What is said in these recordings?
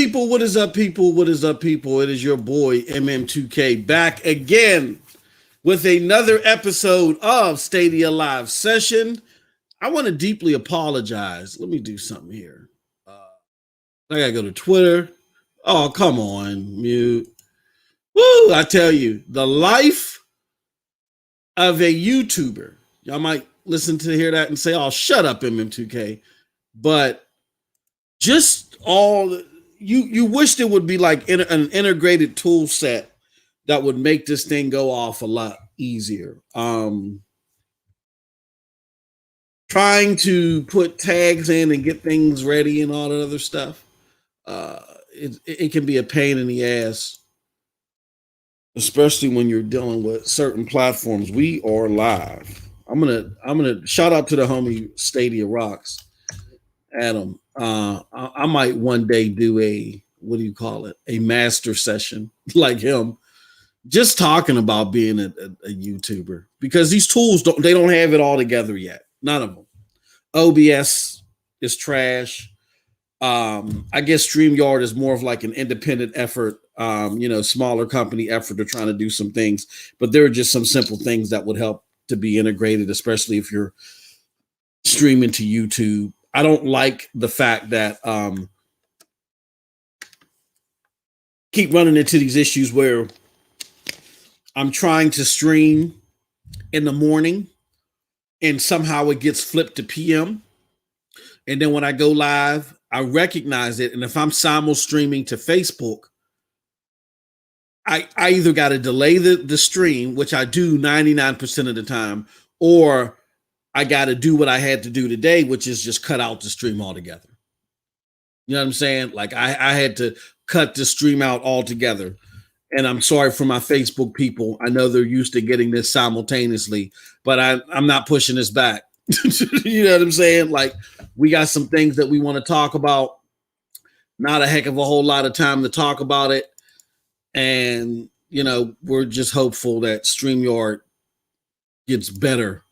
people? What is up, people? What is up, people? It is your boy MM2K back again with another episode of Stadia Live Session. I want to deeply apologize. Let me do something here. I gotta go to Twitter. Oh, come on, mute. Woo! I tell you, the life of a YouTuber. Y'all might listen to hear that and say, "Oh, shut up, MM2K." But just all you wished it would be like an integrated tool set that would make this thing go off a lot easier. Trying to put tags in and get things ready and all that other stuff, it can be a pain in the ass, especially when you're dealing with certain platforms. We are live. I'm gonna shout out to the homie Stadia Rocks, Adam. I might one day do a, what do you call it, a master session like him, just talking about being a YouTuber, because these tools don't have it all together yet. None of them. OBS is trash. I guess StreamYard is more of like an independent effort, smaller company effort. They're trying to do some things, but there are just some simple things that would help to be integrated, especially if you're streaming to YouTube. I don't like the fact that keep running into these issues where I'm trying to stream in the morning and somehow it gets flipped to PM. And then when I go live, I recognize it. And if I'm simul streaming to Facebook, I either got to delay the stream, which I do 99% of the time, or I got to do what I had to do today, which is just cut out the stream altogether. You know what I'm saying? Like I had to cut the stream out altogether. And I'm sorry for my Facebook people. I know they're used to getting this simultaneously, but I'm not pushing this back. You know what I'm saying? Like, we got some things that we want to talk about. Not a heck of a whole lot of time to talk about it. And, we're just hopeful that StreamYard gets better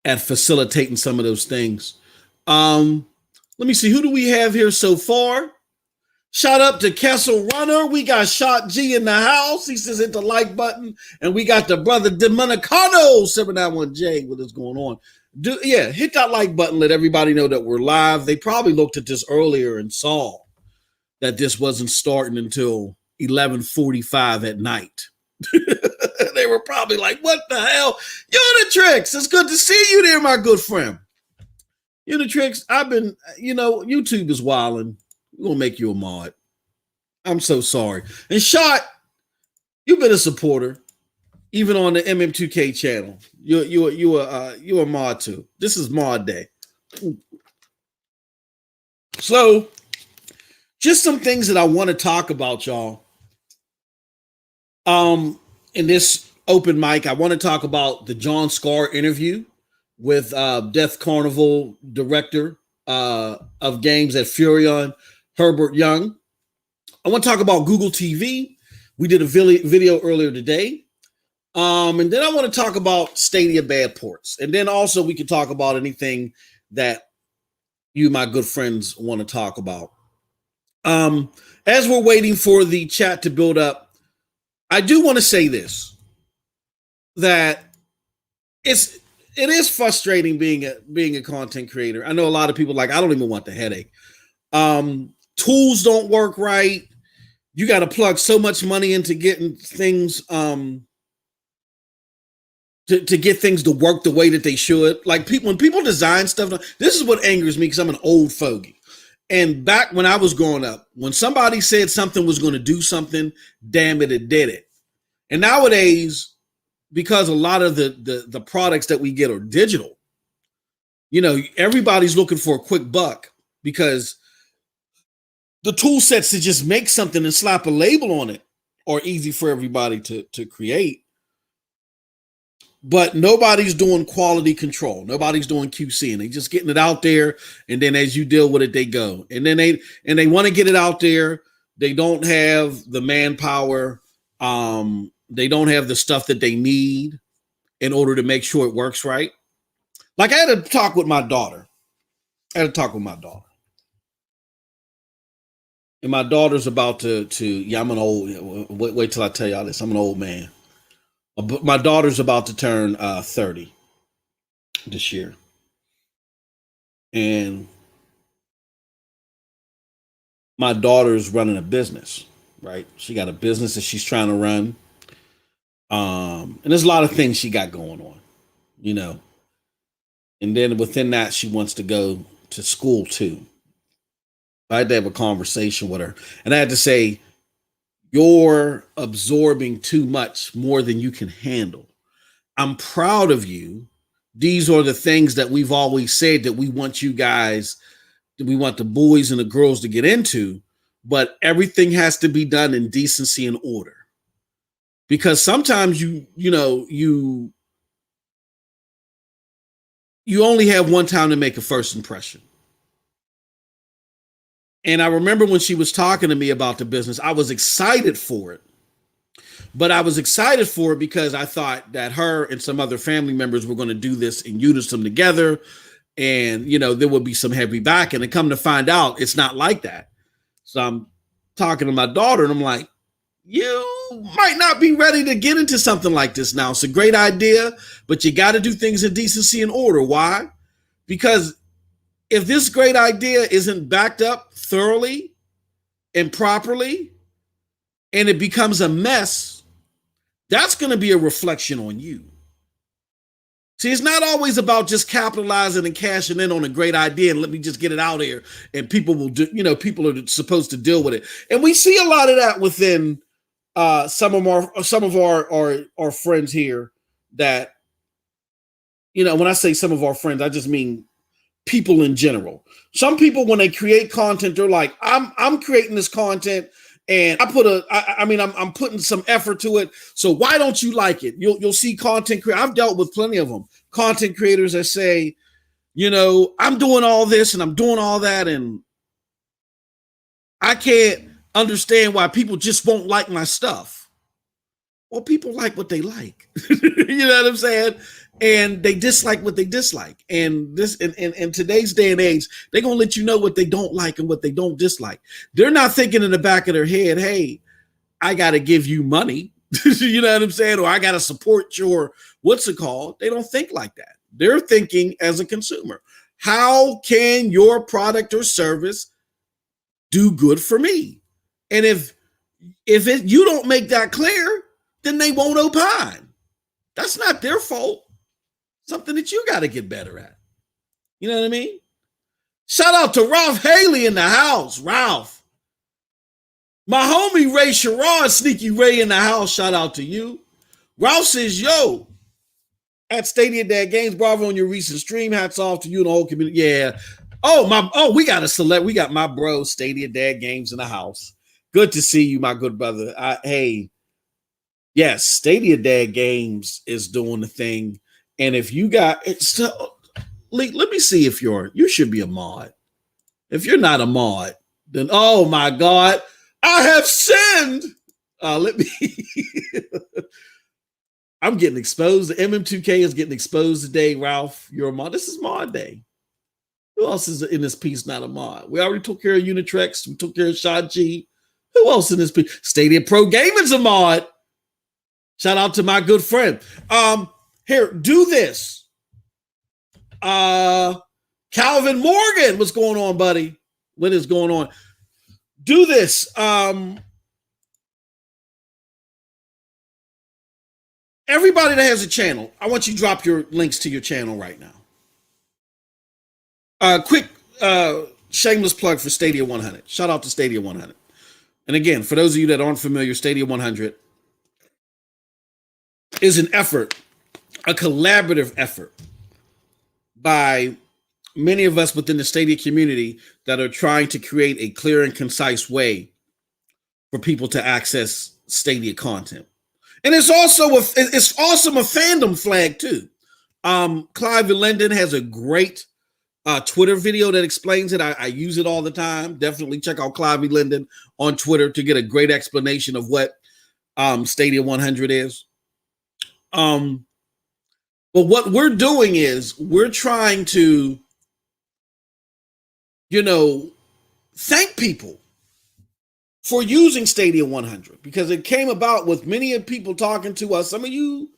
at facilitating some of those things. Let me see. Who do we have here so far? Shout out to Kessel Runner. We got Shot G in the house. He says hit the like button. And we got the brother Dominicano 791J. What is going on? Hit that like button. Let everybody know that we're live. They probably looked at this earlier and saw that this wasn't starting until 11:45 at night. They were probably like, what the hell? Unitrix, it's good to see you there, my good friend. Unitrix, I've been, YouTube is wilding. We're going to make you a mod. I'm so sorry. And Shot, you've been a supporter, even on the MM2K channel. You're a mod too. This is mod day. So, just some things that I want to talk about, y'all. In this open mic, I want to talk about the John Scar interview with Death Carnival director of games at Furion, Herbert Young. I want to talk about GoogleTv. We did a video earlier today. And then I want to talk about Stadia bad ports. And then also we can talk about anything that you, my good friends, want to talk about. As we're waiting for the chat to build up, I do want to say this, that it is frustrating being a content creator. I know a lot of people I don't even want the headache. Tools don't work right. You got to plug so much money into getting things to get things to work the way that they should. Like when people design stuff, this is what angers me because I'm an old fogey. And back when I was growing up, when somebody said something was going to do something, damn it did it. And nowadays, because a lot of the products that we get are digital, everybody's looking for a quick buck because the tool sets to just make something and slap a label on it are easy for everybody to create. But nobody's doing quality control. Nobody's doing QC, and they just getting it out there. And then as you deal with it, they go. And then they want to get it out there. They don't have the manpower. They don't have the stuff that they need in order to make sure it works right. Like I had to talk with my daughter. And my daughter's about to yeah, I'm an old wait till I tell y'all this. I'm an old man. But my daughter's about to turn 30 this year. And my daughter's running a business, right? She got a business that she's trying to run. And there's a lot of things she got going on, you know. And then within that, she wants to go to school too. I had to have a conversation with her. And I had to say, you're absorbing too much more than you can handle. I'm proud of you. These are the things that we've always said that we want you guys, that we want the boys and the girls to get into, but everything has to be done in decency and order. Because sometimes you only have one time to make a first impression. And I remember when she was talking to me about the business, I was excited for it. But I was excited for it because I thought that her and some other family members were going to do this in unison together. And, there would be some heavy backing. And come to find out, it's not like that. So I'm talking to my daughter and I'm like, you might not be ready to get into something like this now. It's a great idea, but you got to do things in decency and order. Why? Because if this great idea isn't backed up thoroughly and properly, and it becomes a mess, that's going to be a reflection on you. See, it's not always about just capitalizing and cashing in on a great idea and let me just get it out here and people will do, people are supposed to deal with it. And we see a lot of that within some of our friends here that, when I say some of our friends, I just mean people in general. Some people, when they create content, they're like, I'm creating this content and I'm putting some effort to it. So why don't you like it? You'll see content creators. I've dealt with plenty of them. Content creators that say, I'm doing all this and I'm doing all that, and I can't understand why people just won't like my stuff. Well, people like what they like. You know what I'm saying? And they dislike what they dislike. And this in today's day and age, they're gonna let you know what they don't like and what they don't dislike. They're not thinking in the back of their head, hey, I gotta give you money. You know what I'm saying? Or I gotta support your what's it called? They don't think like that. They're thinking as a consumer. How can your product or service do good for me? And if you don't make that clear, then they won't opine. That's not their fault. Something that you got to get better at. You know what I mean? Shout out to Ralph Haley in the house. Ralph. My homie Ray Sharon, Sneaky Ray in the house. Shout out to you. Ralph says, yo, at Stadia Dad Games, bravo on your recent stream. Hats off to you and the whole community. Yeah. We got a select. We got my bro, Stadia Dad Games in the house. Good to see you, my good brother. Yes, Stadia Dad Games is doing the thing. And if you got it, let me see if you should be a mod. If you're not a mod, then oh my God, I have sinned. Let me. I'm getting exposed. The MM2K is getting exposed today. Ralph, you're a mod. This is mod day. Who else is in this piece not a mod? We already took care of Unitrex. We took care of Shad G. Who else in this piece? Stadia Pro Gaming's a mod. Shout out to my good friend. Here, do this. Calvin Morgan, what's going on, buddy? What is going on? Do this. Everybody that has a channel, I want you to drop your links to your channel right now. Quick shameless plug for Stadia 100. Shout out to Stadia 100. And again, for those of you that aren't familiar, Stadia 100 is an effort, a collaborative effort by many of us within the Stadia community that are trying to create a clear and concise way for people to access Stadia content. And it's also a fandom flag too. Clive Linden has a great Twitter video that explains it. I use it all the time. Definitely check out Clive Linden on Twitter to get a great explanation of what Stadia 100 is. But what we're doing is we're trying to, thank people for using Stadia 100, because it came about with many of people talking to us. Some of you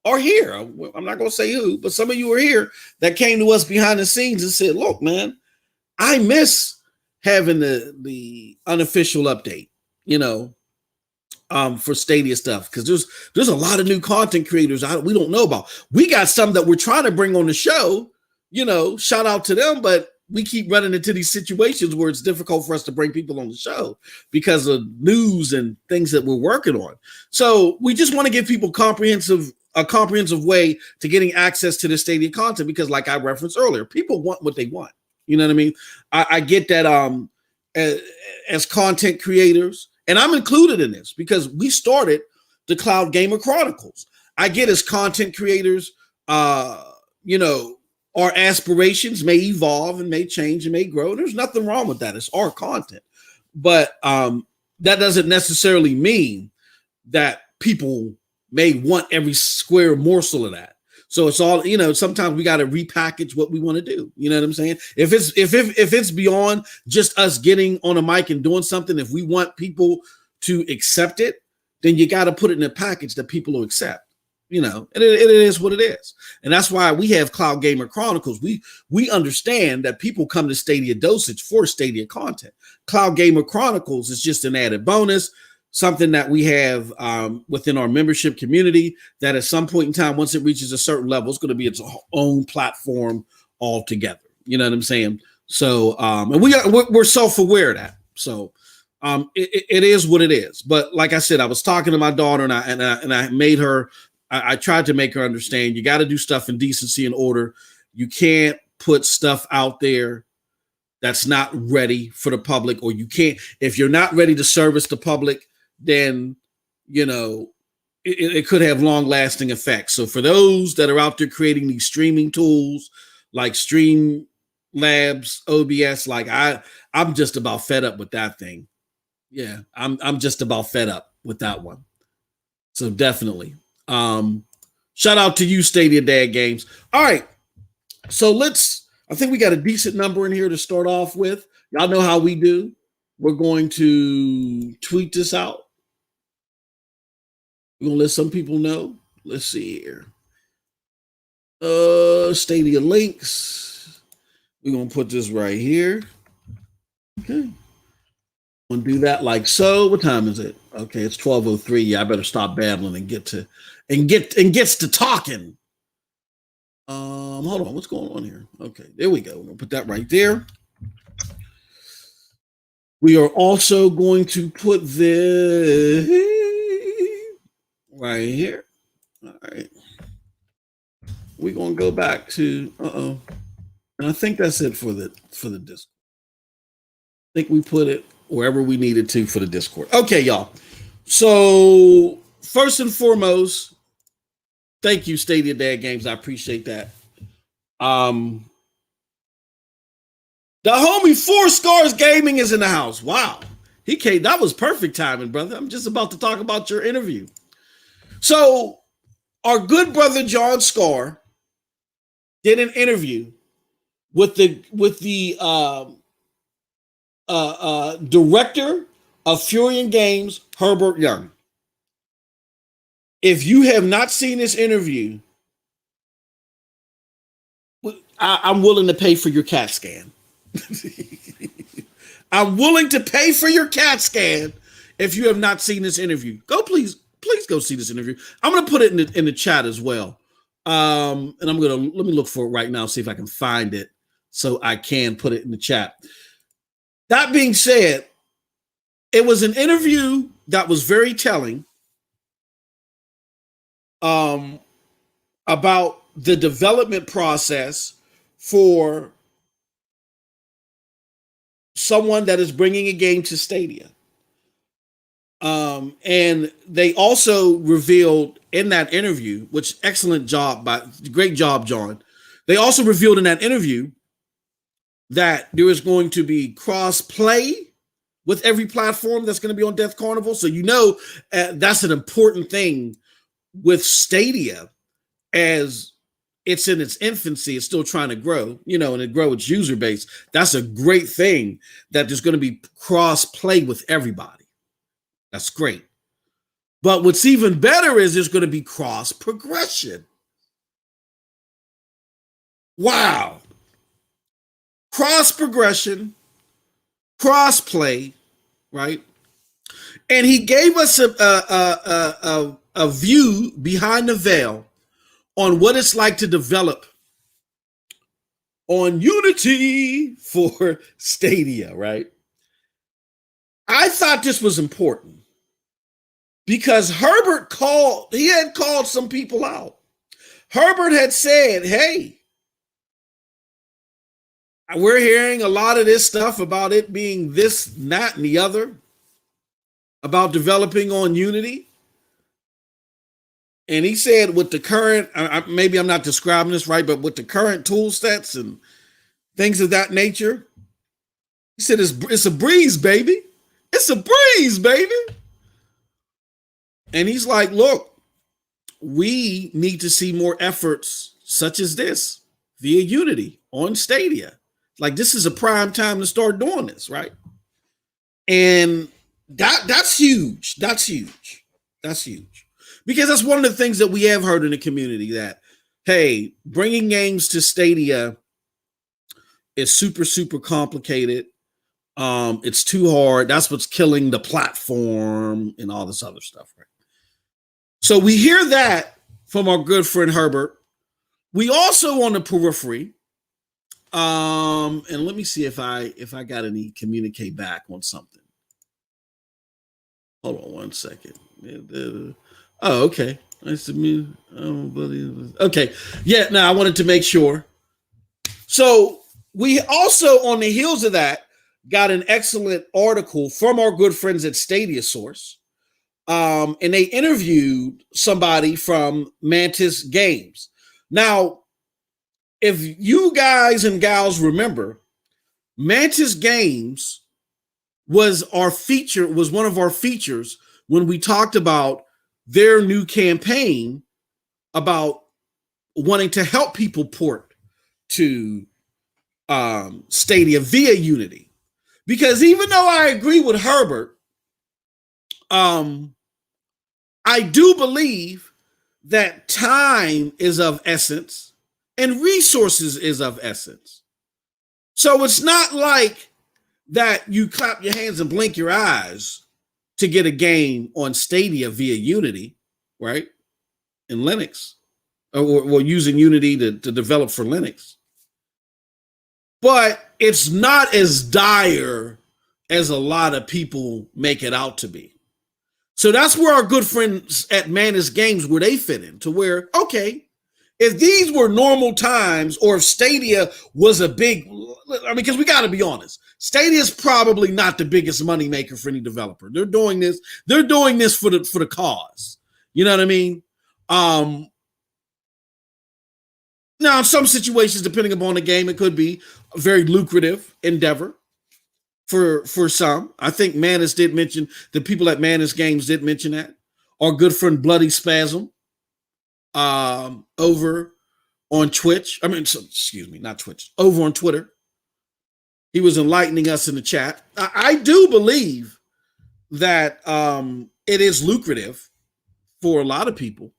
are here. I'm not going to say who, but some of you are here that came to us behind the scenes and said, look, man, I miss having the unofficial update, for Stadia stuff, because there's a lot of new content creators we don't know about. We got some that we're trying to bring on the show, shout out to them, but we keep running into these situations where it's difficult for us to bring people on the show because of news and things that we're working on. So we just want to give people a comprehensive way to getting access to the Stadia content, because like I referenced earlier, people want what they want. You know what I mean? I get that as content creators, and I'm included in this because we started the Cloud Gamer Chronicles. I get as content creators, our aspirations may evolve and may change and may grow. There's nothing wrong with that. It's our content. But that doesn't necessarily mean that people may want every square morsel of that. So it's all, sometimes we got to repackage what we want to do. You know what I'm saying? If it's beyond just us getting on a mic and doing something, if we want people to accept it, then you got to put it in a package that people will accept. And it is what it is. And that's why we have Cloud Gamer Chronicles. We understand that people come to Stadia Dosage for Stadia content. Cloud Gamer Chronicles is just an added bonus, something that we have within our membership community that at some point in time, once it reaches a certain level, it's going to be its own platform altogether. You know what I'm saying? So, and we're self-aware of that. So it is what it is. But like I said, I was talking to my daughter and I made her, I tried to make her understand you got to do stuff in decency and order. You can't put stuff out there that's not ready for the public, or you can't, if you're not ready to service the public, then, it could have long lasting effects. So for those that are out there creating these streaming tools like Stream Labs, OBS, like I'm just about fed up with that thing. Yeah, I'm just about fed up with that one. So definitely. Shout out to you, Stadia Dad Games. All right. So I think we got a decent number in here to start off with. Y'all know how we do. We're going to tweet this out. We're going to let some people know. Let's see here. Stadia links. We're going to put this right here. Okay. I'm going to do that like so. What time is it? Okay, it's 12:03. Yeah, I better stop babbling and gets to talking. Hold on. What's going on here? Okay, there we go. We're going to put that right there. We are also going to put this right here. All right. We're going to go back to, and I think that's it for the Discord. I think we put it wherever we needed to for the Discord. Okay, y'all. So first and foremost, thank you, Stadia Dad Games. I appreciate that. The homie Four Scars Gaming is in the house. Wow. He came. That was perfect timing, brother. I'm just about to talk about your interview. So our good brother John Scar did an interview with the director of Furion Games, Herbert Young. If you have not seen this interview, I'm willing to pay for your CAT scan. I'm willing to pay for your CAT scan if you have not seen this interview. Please go see this interview. I'm going to put it in the chat as well. And let me look for it right now, see if I can find it so I can put it in the chat. That being said, it was an interview that was very telling about the development process for someone that is bringing a game to Stadia. And they also revealed in that interview, which great job, John. They also revealed in that interview that there is going to be cross play with every platform that's going to be on Death Carnival. So, that's an important thing with Stadia as it's in its infancy. It's still trying to grow, and grow its user base. That's a great thing that there's going to be cross play with everybody. That's great. But what's even better is there's going to be cross progression. Wow. Cross progression, cross play, right? And he gave us a view behind the veil on what it's like to develop on Unity for Stadia, right? I thought this was important because he had called some people out. Herbert had said, hey, we're hearing a lot of this stuff about it being this, that, and the other, about developing on Unity. And he said with the current, maybe I'm not describing this right, but with the current tool sets and things of that nature, he said it's a breeze, baby. It's a breeze, baby. And he's like, look, we need to see more efforts such as this via Unity on Stadia. Like, this is a prime time to start doing this, right? And that's huge. That's huge. That's huge. Because that's one of the things that we have heard in the community, that, hey, bringing games to Stadia is super, super complicated. It's too hard. That's what's killing the platform and all this other stuff, right? So we hear that from our good friend Herbert. We also on the periphery, and let me see if I got any communicate back on something. Hold on one second. Oh, okay. Nice to meet you. Okay. Yeah, now I wanted to make sure. So we also, on the heels of that, got an excellent article from our good friends at Stadia Source. And they interviewed somebody from Mantis Games. Now, if you guys and gals remember, Mantis Games was one of our features when we talked about their new campaign about wanting to help people port to Stadia via Unity. Because even though I agree with Herbert, I do believe that time is of essence and resources is of essence. So it's not like that you clap your hands and blink your eyes to get a game on Stadia via Unity, right? In Linux, or using Unity to develop for Linux. But it's not as dire as a lot of people make it out to be. So that's where our good friends at Mantis Games, where they fit in, to where, okay, if these were normal times, or if Stadia was a big, I mean, because we got to be honest, Stadia is probably not the biggest money maker for any developer. They're doing this for the cause. You know what I mean? Now, in some situations, depending upon the game, it could be a very lucrative endeavor for some. I think Mantis did mention, the people at Mantis Games did mention that. Our good friend Bloody Spasm over on Twitch. Not Twitch, over on Twitter. He was enlightening us in the chat. I do believe that it is lucrative for a lot of people.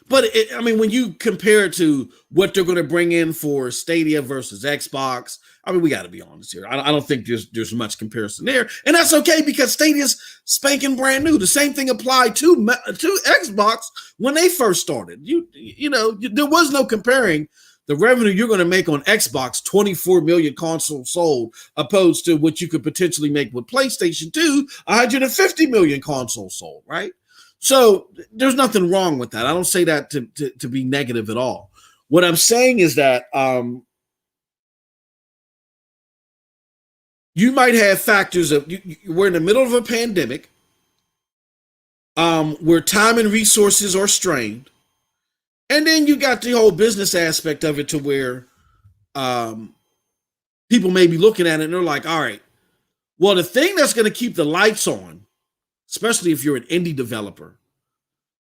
But when you compare it to what they're going to bring in for Stadia versus Xbox, I mean, we got to be honest here. I don't think there's much comparison there, and that's okay because Stadia's spanking brand new. The same thing applied to Xbox when they first started. There was no comparing the revenue you're going to make on Xbox, 24 million consoles sold, opposed to what you could potentially make with PlayStation 2, 150 million consoles sold, right? So there's nothing wrong with that. I don't say that to be negative at all. What I'm saying is that you might have factors of we're in the middle of a pandemic where time and resources are strained. And then you got the whole business aspect of it to where people may be looking at it and they're like, all right, well, the thing that's going to keep the lights on, especially if you're an indie developer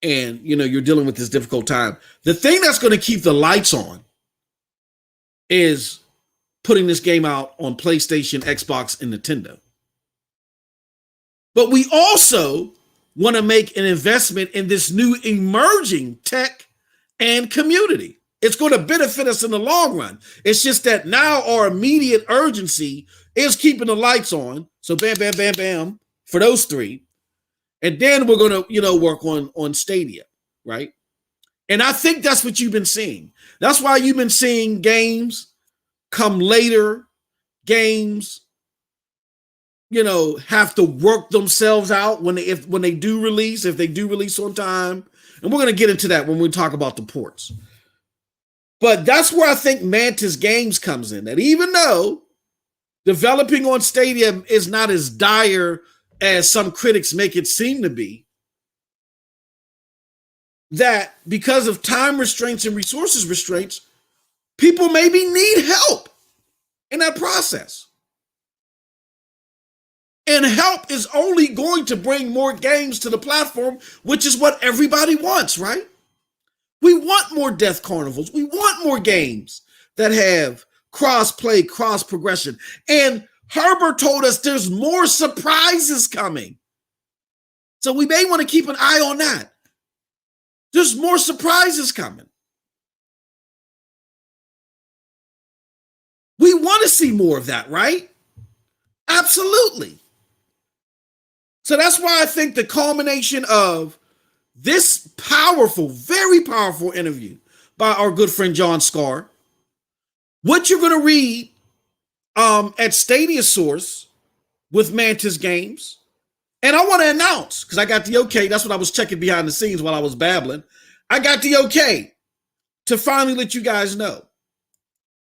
and you're dealing with this difficult time, the thing that's going to keep the lights on is putting this game out on PlayStation, Xbox, and Nintendo. But we also want to make an investment in this new emerging tech and community. It's going to benefit us in the long run. It's just that now our immediate urgency is keeping the lights on. So bam, bam, bam, bam for those three. And then we're going to, work on Stadia, right? And I think that's what you've been seeing. That's why you've been seeing games come later, games, have to work themselves out when they do release, if they do release on time. And we're going to get into that when we talk about the ports. But that's where I think Mantis Games comes in. That even though developing on Stadia is not as dire as some critics make it seem to be, that because of time restraints and resources restraints, people maybe need help in that process. And help is only going to bring more games to the platform, which is what everybody wants, right? We want more Death Carnivals. We want more games that have cross-play, cross-progression. And Herbert told us there's more surprises coming. So we may want to keep an eye on that. There's more surprises coming. We want to see more of that, right? Absolutely. So that's why I think the culmination of this powerful, very powerful interview by our good friend John Scar, what you're going to read at Stadia Source with Mantis Games, and I want to announce, because I got the okay, that's what I was checking behind the scenes while I was babbling, I got the okay to finally let you guys know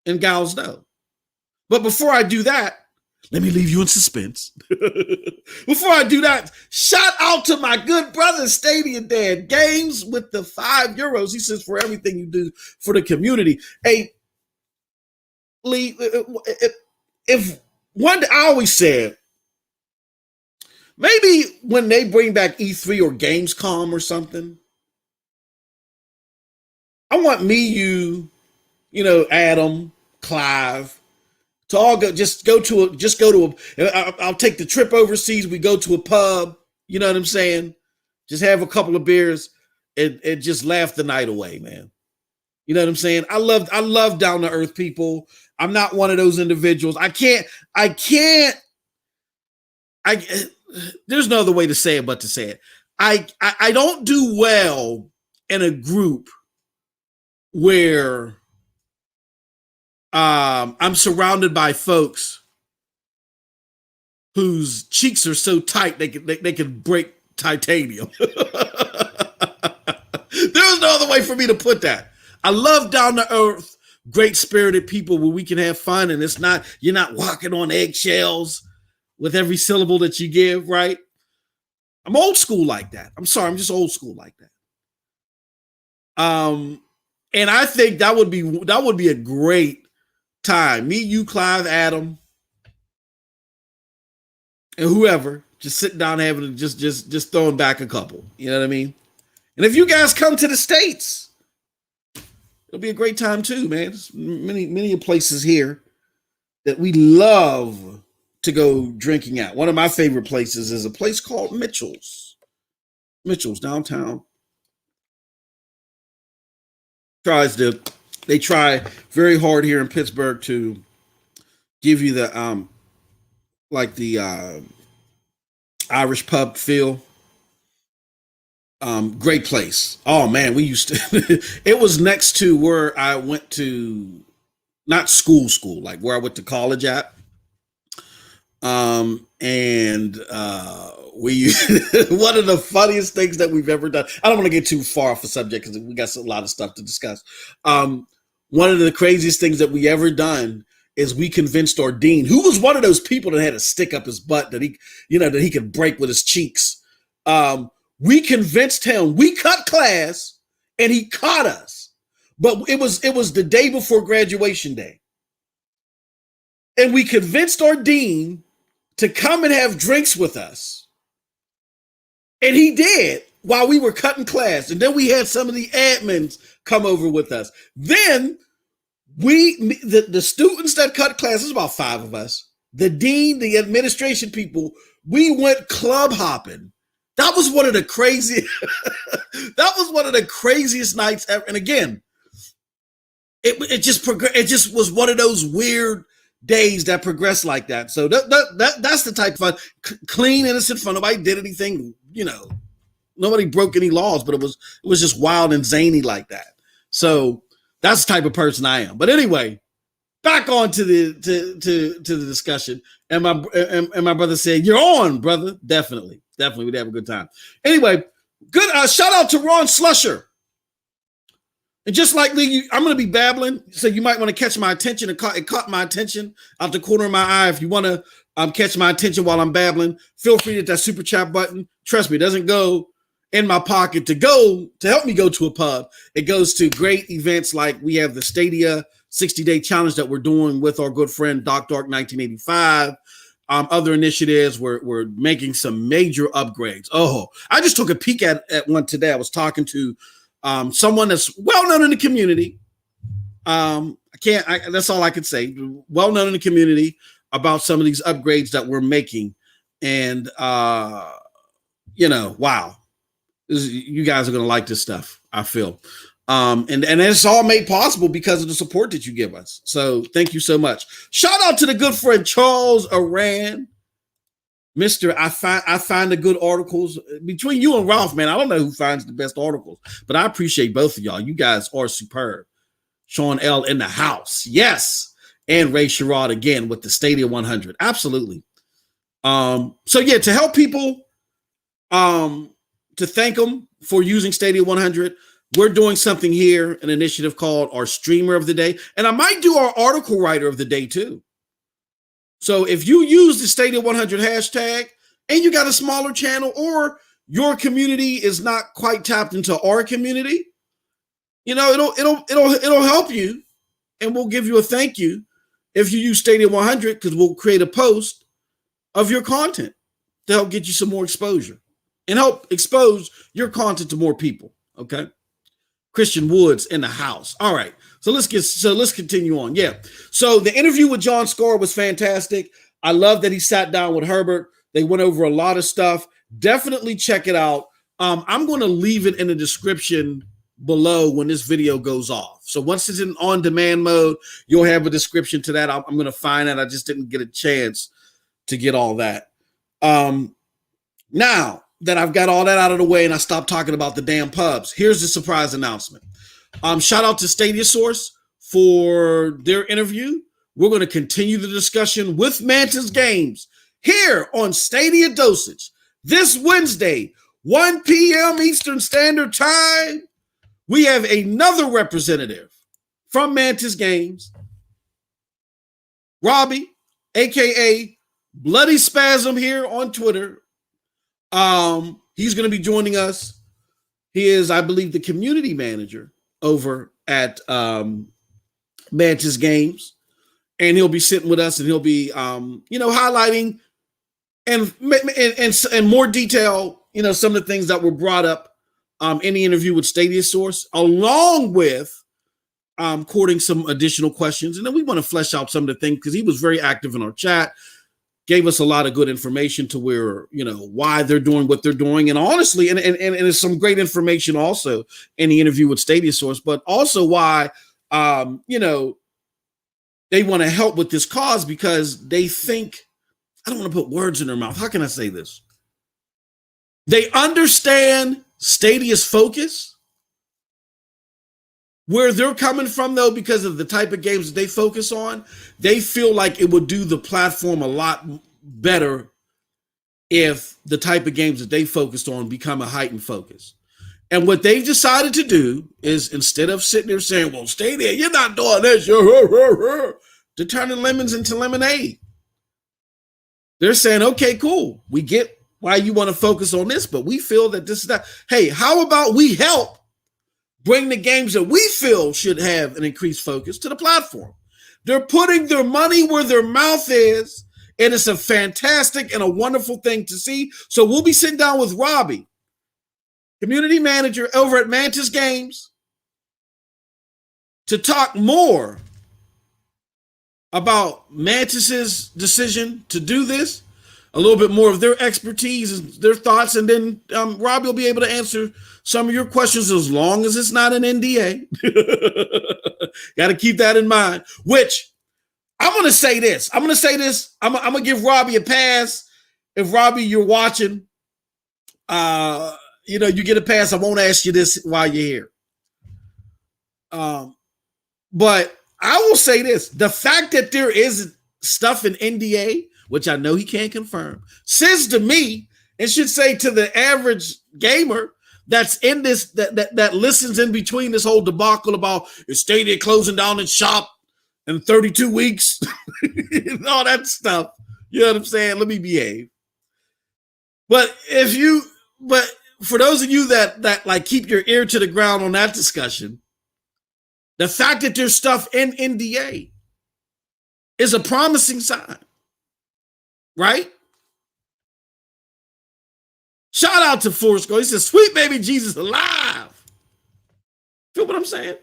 and gals know. But before I do that, let me leave you in suspense. Before I do that, shout out to my good brother, Stadia Dad. Games with the €5. He says, for everything you do for the community. Hey, Lee, I always said, maybe when they bring back E3 or Gamescom or something, I want me, you, Adam, Clive, to all go, I'll take the trip overseas. We go to a pub, you know what I'm saying? Just have a couple of beers and just laugh the night away, man. You know what I'm saying? I love down to earth people. I'm not one of those individuals. There's no other way to say it but to say it. I don't do well in a group where I'm surrounded by folks whose cheeks are so tight they can break titanium. There's no other way for me to put that. I love down to earth, great spirited people where we can have fun, and you're not walking on eggshells with every syllable that you give, right? I'm old school like that. I'm sorry, I'm just old school like that. And I think that would be a great time. Me, you, Clive, Adam, and whoever, just sitting down having just throwing back a couple. You know what I mean? And if you guys come to the States, it'll be a great time too, man. There's many places here that we love to go drinking at. One of my favorite places is a place called Mitchell's downtown. They try very hard here in Pittsburgh to give you the Irish pub feel. Great place. Oh man, we used to it was next to where I went to, not school, like where I went to college at. We one of the funniest things that we've ever done. I don't want to get too far off the subject because we got a lot of stuff to discuss. One of the craziest things that we ever done is we convinced our dean, who was one of those people that had a stick up his butt that he could break with his cheeks. We convinced him. We cut class and he caught us, but it was the day before graduation day, and we convinced our dean to come and have drinks with us. And he did while we were cutting class. And then we had some of the admins come over with us. Then the students that cut class, there's about 5 of us. The dean, the administration people, We went club hopping. That was one of the crazy. That was one of the craziest nights ever. And again, it just was one of those weird days that progressed like that. So that's the type of fun, clean, innocent fun. Nobody did anything, nobody broke any laws, but it was just wild and zany like that. So that's the type of person I am. But anyway, back on to the discussion. And my brother said, "You're on, brother." Definitely, we'd have a good time. Anyway, good. Shout out to Ron Slusher. And just like Lee, I'm going to be babbling, so you might want to catch my attention. It caught my attention out the corner of my eye. If you want to catch my attention while I'm babbling, feel free to hit that super chat button. Trust me, it doesn't go in my pocket to help me go to a pub. It goes to great events like we have the Stadia 60-day challenge that we're doing with our good friend Doc Dark 1985. Other initiatives, we're making some major upgrades. Oh, I just took a peek at one today. I was talking to someone that's well known in the community. That's all I could say. Well known in the community about some of these upgrades that we're making. And, wow. You guys are going to like this stuff, I feel. And it's all made possible because of the support that you give us. So thank you so much. Shout out to the good friend Charles Aran. Mr. I find the good articles between you and Ralph, man. I don't know who finds the best articles, but I appreciate both of y'all. You guys are superb. Sean L in the house. Yes. And Ray Sherrod again with the Stadia 100. Absolutely. So yeah, to help people, to thank them for using Stadia 100, we're doing something here, an initiative called our Streamer of the Day. And I might do our Article Writer of the Day too. So if you use the Stadia 100 hashtag and you got a smaller channel or your community is not quite tapped into our community, it'll help you, and we'll give you a thank you if you use Stadia 100, because we'll create a post of your content to help get you some more exposure and help expose your content to more people. Okay. Christian Woods in the house. All right. So let's continue on. Yeah. So the interview with John Scar was fantastic. I love that he sat down with Herbert. They went over a lot of stuff. Definitely check it out. I'm going to leave it in the description below when this video goes off. So once it's in on-demand mode, you'll have a description to that. I'm going to find it. I just didn't get a chance to get all that. Now that I've got all that out of the way and I stopped talking about the damn pubs, here's the surprise announcement. Shout out to Stadia Source for their interview. We're going to continue the discussion with Mantis Games here on Stadia Dosage this Wednesday, 1 p.m. Eastern Standard Time. We have another representative from Mantis Games, Robbie, aka Bloody Spasm here on Twitter. He's going to be joining us. He is, I believe, the community manager over at Mantis Games, and he'll be sitting with us, and he'll be, highlighting and more detail, some of the things that were brought up in the interview with Stadia Source, along with courting some additional questions, and then we want to flesh out some of the things because he was very active in our chat. Gave us a lot of good information to where, why they're doing what they're doing. And honestly, and there's some great information also in the interview with Stadia Source, but also why, they want to help with this cause because they think, I don't want to put words in their mouth. How can I say this? They understand Stadia's focus, where they're coming from, though, because of the type of games that they focus on. They feel like it would do the platform a lot better if the type of games that they focused on become a heightened focus. And what they've decided to do is, instead of sitting there saying, well, Stadia, you're not doing this, they're turning lemons into lemonade. They're saying, okay, cool. We get why you want to focus on this, but we feel that this is not. Hey, how about we help bring the games that we feel should have an increased focus to the platform? They're putting their money where their mouth is, and it's a fantastic and a wonderful thing to see. So we'll be sitting down with Robbie, community manager over at Mantis Games, to talk more about Mantis's decision to do this, a little bit more of their expertise and their thoughts, and then Robbie will be able to answer some of your questions as long as it's not an NDA. Got to keep that in mind. Which I'm going to say this. I'm going to give Robbie a pass. If Robbie, you're watching, you get a pass. I won't ask you this while you're here. But I will say this. The fact that there is stuff in NDA, which I know he can't confirm, says to me, and should say to the average gamer that's in this, that listens in between this whole debacle about is Stadia closing down its shop in 32 weeks, and all that stuff. You know what I'm saying? Let me behave. But for those of you that like keep your ear to the ground on that discussion, the fact that there's stuff in NDA is a promising sign, right? Shout out to Forsco. He says, "Sweet baby Jesus alive." Feel what I'm saying?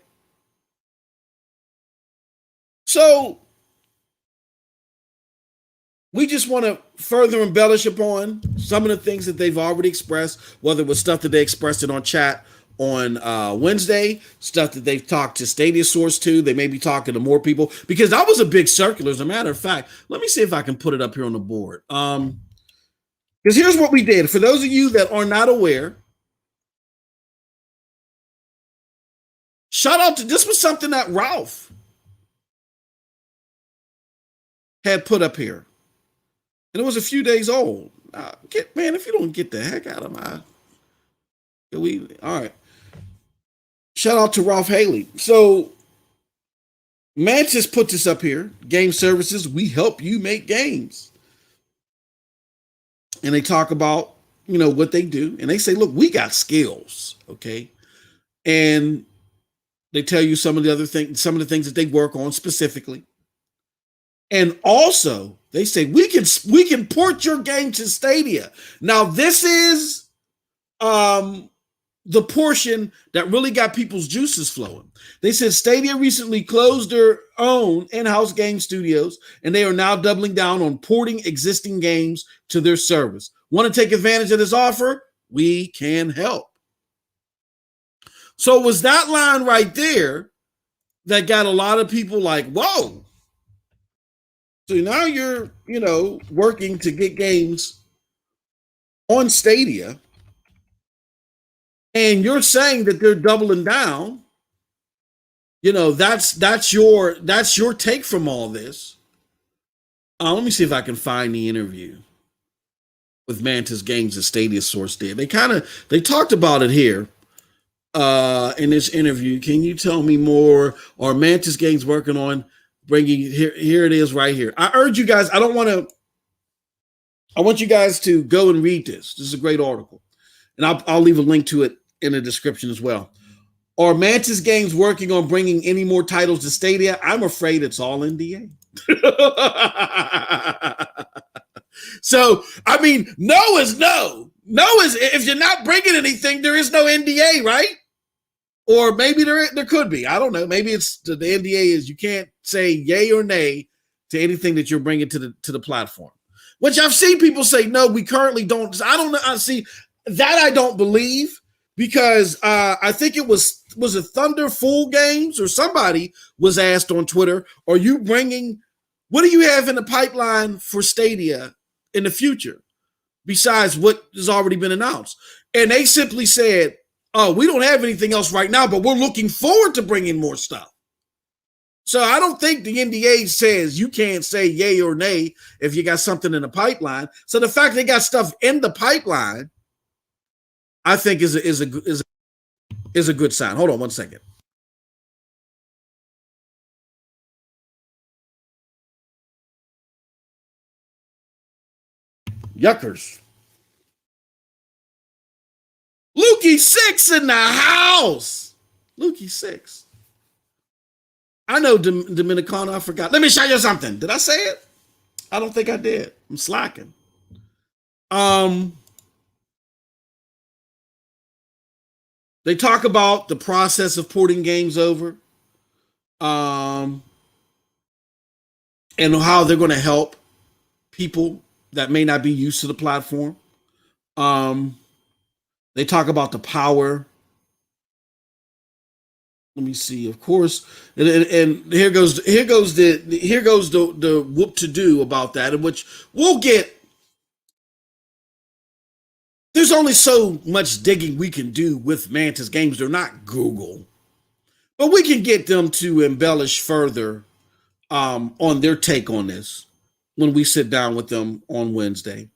So we just want to further embellish upon some of the things that they've already expressed, whether it was stuff that they expressed it on chat on Wednesday, stuff that they've talked to Stadia Source to. They may be talking to more people, because that was a big circular. As a matter of fact, let me see if I can put it up here on the board. Because here's what we did. For those of you that are not aware, shout out to, this was something that Ralph had put up here. And it was a few days old. Man, if you don't get the heck out of my... all right. Shout out to Ralph Haley. So, Mantis put this up here. Game services, we help you make games. And they talk about, what they do. And they say, look, we got skills, okay? And they tell you some of the things that they work on specifically. And also, they say we can port your game to Stadia. Now, this is the portion that really got people's juices flowing. They said Stadia recently closed their own in-house game studios, and they are now doubling down on porting existing games to their service. Want to take advantage of this offer? We can help. So it was that line right there that got a lot of people like, whoa. So now you're, working to get games on Stadia, and you're saying that they're doubling down. That's your take from all this. Let me see if I can find the interview with Mantis Games and Stadia Source did. They talked about it here in this interview. Can you tell me more? Are Mantis Games working on bringing here it is right here. I urge you guys, I want you guys to go and read this. This is a great article. And I'll leave a link to it in the description as well. Are Mantis Games working on bringing any more titles to Stadia? I'm afraid it's all NDA. So, no is no. No is, if you're not bringing anything, there is no NDA, right? Or maybe there could be. I don't know. Maybe it's the NDA is you can't say yay or nay to anything that you're bringing to the platform. Which I've seen people say, no, we currently don't. I don't know. I see that I don't believe, because I think it was it Thunder Full Games or somebody was asked on Twitter, what do you have in the pipeline for Stadia in the future besides what has already been announced? And they simply said, oh, we don't have anything else right now, but we're looking forward to bringing more stuff. So I don't think the NDA says you can't say yay or nay if you got something in the pipeline. So the fact they got stuff in the pipeline, I think is a good sign. Hold on one second. Yuckers. Lukey 6 in the house. Lukey 6. I know Dominicano, I forgot. Let me show you something. Did I say it? I don't think I did. I'm slacking. They talk about the process of porting games over. And how they're going to help people that may not be used to the platform. They talk about the power. Let me see. Of course, and here goes the whoop to do about that, in which we'll get. There's only so much digging we can do with Mantis Games. They're not Google, but we can get them to embellish further on their take on this when we sit down with them on Wednesday.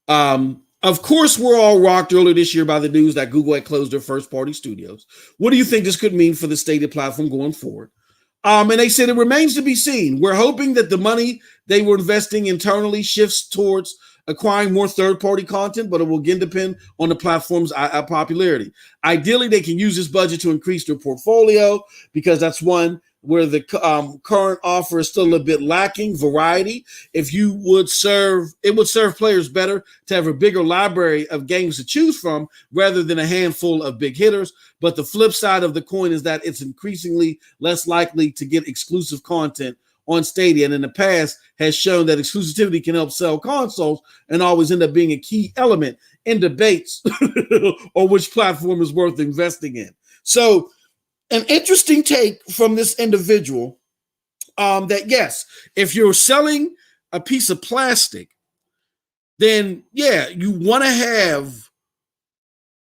Of course, we're all rocked earlier this year by the news that Google had closed their first-party studios. What do you think this could mean for the Stadia platform going forward? And they said it remains to be seen. We're hoping that the money they were investing internally shifts towards acquiring more third-party content, but it will again depend on the platform's popularity. Ideally, they can use this budget to increase their portfolio, because that's one where the current offer is still a bit lacking variety. If you would serve, it would serve players better to have a bigger library of games to choose from rather than a handful of big hitters. But the flip side of the coin is that it's increasingly less likely to get exclusive content on Stadia, and in the past has shown that exclusivity can help sell consoles and always end up being a key element in debates on which platform is worth investing in. So, an interesting take from this individual, that yes, if you're selling a piece of plastic, then yeah, you want to have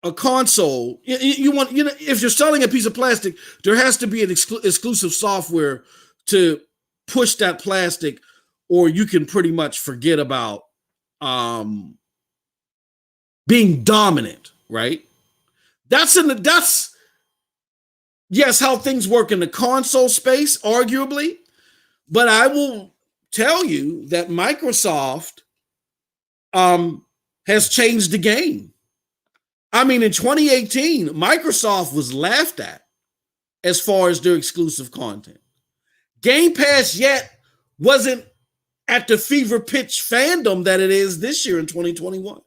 a console. You want, if you're selling a piece of plastic, there has to be an exclusive software to push that plastic, or you can pretty much forget about being dominant, right? That's yes, how things work in the console space, arguably. But I will tell you that Microsoft has changed the game. I mean, in 2018, Microsoft was laughed at as far as their exclusive content. Game Pass yet wasn't at the fever pitch fandom that it is this year in 2021.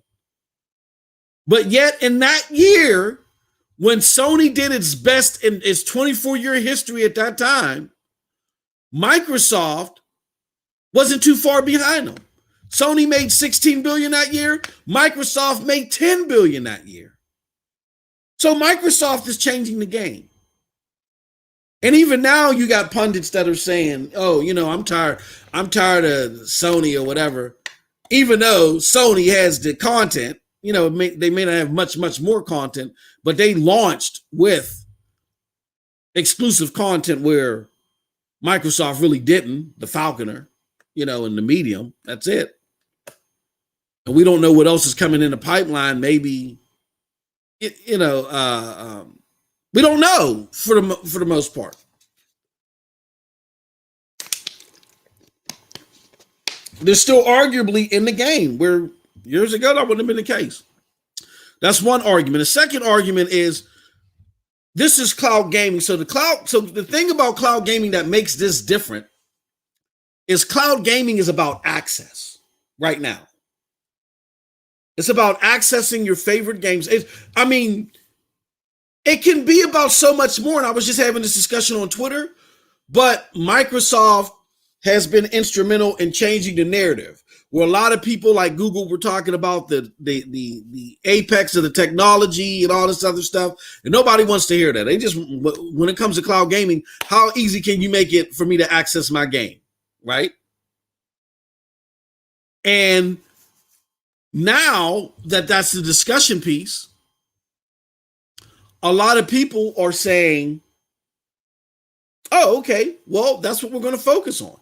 But yet in that year, when Sony did its best in its 24-year history at that time, Microsoft wasn't too far behind them. Sony made $16 billion that year. Microsoft made $10 billion that year. So Microsoft is changing the game. And even now you got pundits that are saying, oh, I'm tired of Sony or whatever. Even though Sony has the content, they may not have much more content, but they launched with exclusive content where Microsoft really didn't. The Falconer, and the Medium, that's it. And we don't know what else is coming in the pipeline. Maybe, we don't know for the most part. They're still arguably in the game, where years ago that wouldn't have been the case. That's one argument. The second argument is this is cloud gaming. So the thing about cloud gaming that makes this different is cloud gaming is about access right now. It's about accessing your favorite games. It can be about so much more. And I was just having this discussion on Twitter, but Microsoft has been instrumental in changing the narrative, where a lot of people like Google were talking about the apex of the technology and all this other stuff, and nobody wants to hear that. They just, when it comes to cloud gaming, how easy can you make it for me to access my game, right? And now that's the discussion piece, a lot of people are saying, oh, okay, well, that's what we're going to focus on.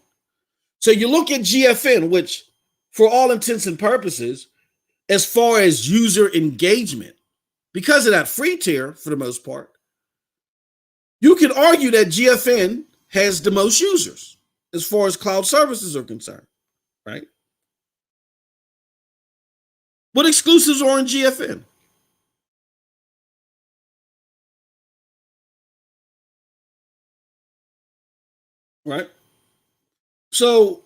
So you look at GFN, which for all intents and purposes, as far as user engagement, because of that free tier for the most part, you can argue that GFN has the most users as far as cloud services are concerned, right? What exclusives are in GFN? Right? So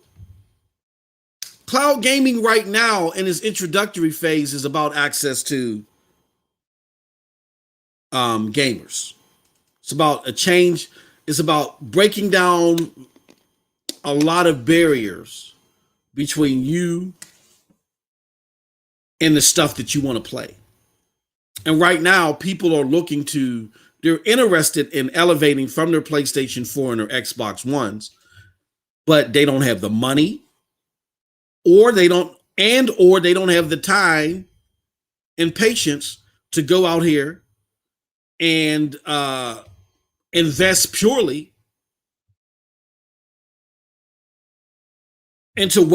cloud gaming right now in its introductory phase is about access to gamers. It's about a change. It's about breaking down a lot of barriers between you and the stuff that you want to play. And right now, people are they're interested in elevating from their PlayStation 4 and their Xbox Ones, but they don't have the money, or they don't have the time and patience to go out here and invest purely into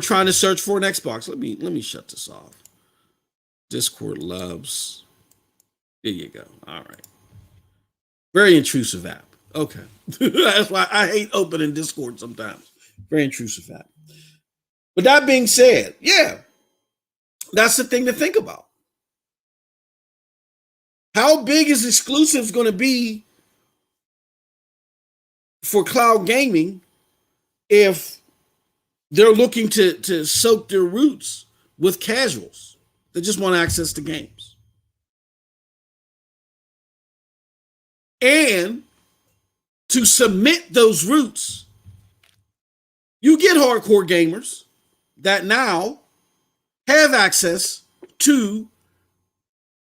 trying to search for an Xbox. Let me shut this off. Discord loves. There you go. All right. Very intrusive app. Okay. That's why I hate opening Discord sometimes. Very intrusive app. But that being said, yeah, that's the thing to think about. How big is exclusives going to be for cloud gaming if they're looking to soak their roots with casuals that just want access to games? And to submit those roots, you get hardcore gamers that now have access to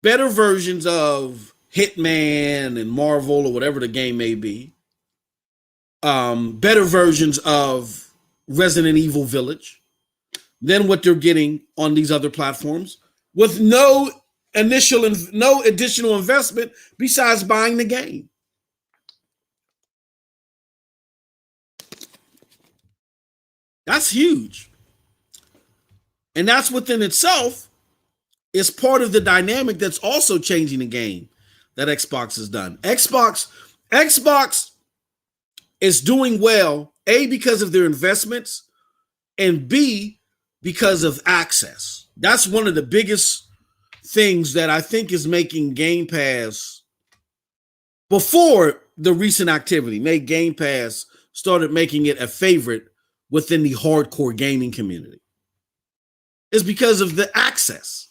better versions of Hitman and Marvel or whatever the game may be, better versions of Resident Evil Village than what they're getting on these other platforms, with no additional investment besides buying the game. That's huge. And that's within itself is part of the dynamic that's also changing the game that Xbox has done. Xbox is doing well, A, because of their investments, and B, because of access. That's one of the biggest things that I think is making Game Pass, before the recent activity, made Game Pass, started making it a favorite within the hardcore gaming community, is because of the access.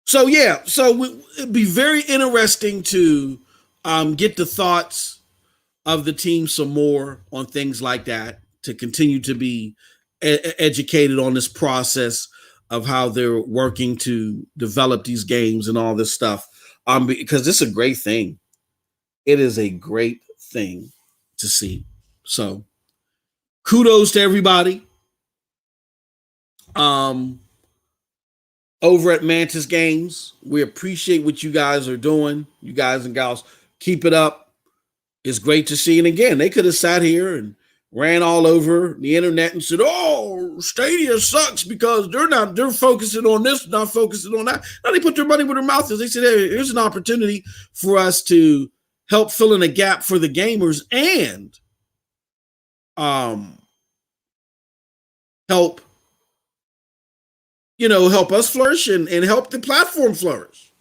So yeah, it'd be very interesting to get the thoughts of the team some more on things like that, to continue to be educated on this process of how they're working to develop these games and all this stuff. Because this is a great thing. It is a great thing to see. So kudos to everybody over at Mantis Games. We appreciate what you guys are doing. You guys and gals, keep it up. It's great to see. And again, they could have sat here and ran all over the internet and said, oh, Stadia sucks because they're focusing on this, not focusing on that. Now they put their money where their mouth is. They said, hey, here's an opportunity for us to help fill in a gap for the gamers and help us flourish and help the platform flourish.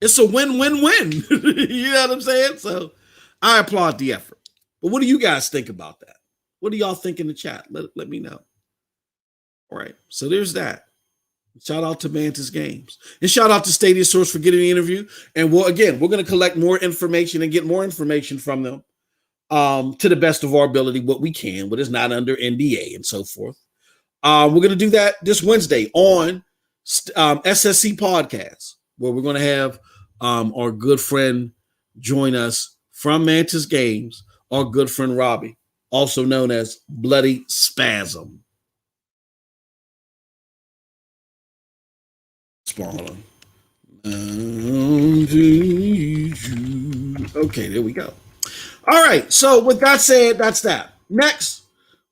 It's a win-win-win. You know what I'm saying? So I applaud the effort. But what do you guys think about that? What do y'all think in the chat? Let me know. All right. So there's that. Shout out to Mantis Games. And shout out to Stadia Source for getting the interview. And we're going to collect more information and get more information from them to the best of our ability, what we can, what is not under NDA and so forth. We're going to do that this Wednesday on SSC Podcast, where we're going to have our good friend join us from Mantis Games, our good friend Robbie, also known as Bloody Spasm. Spawn. Okay, there we go. All right, so with that said, that's that. Next,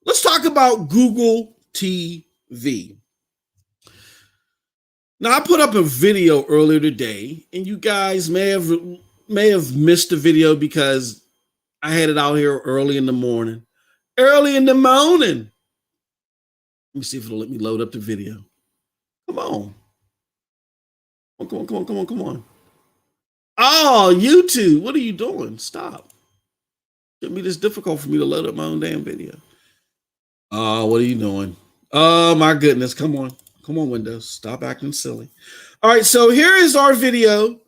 let's talk about GoogleTv. Now, I put up a video earlier today, and you guys may have missed the video because I had it out here early in the morning. Early in the morning. Let me see if it'll let me load up the video. Come on. Come on. Oh, YouTube, what are you doing? Stop. It'll be this difficult for me to load up my own damn video. Oh, what are you doing? Oh, my goodness. Come on. Come on, Windows. Stop acting silly. All right, so here is our video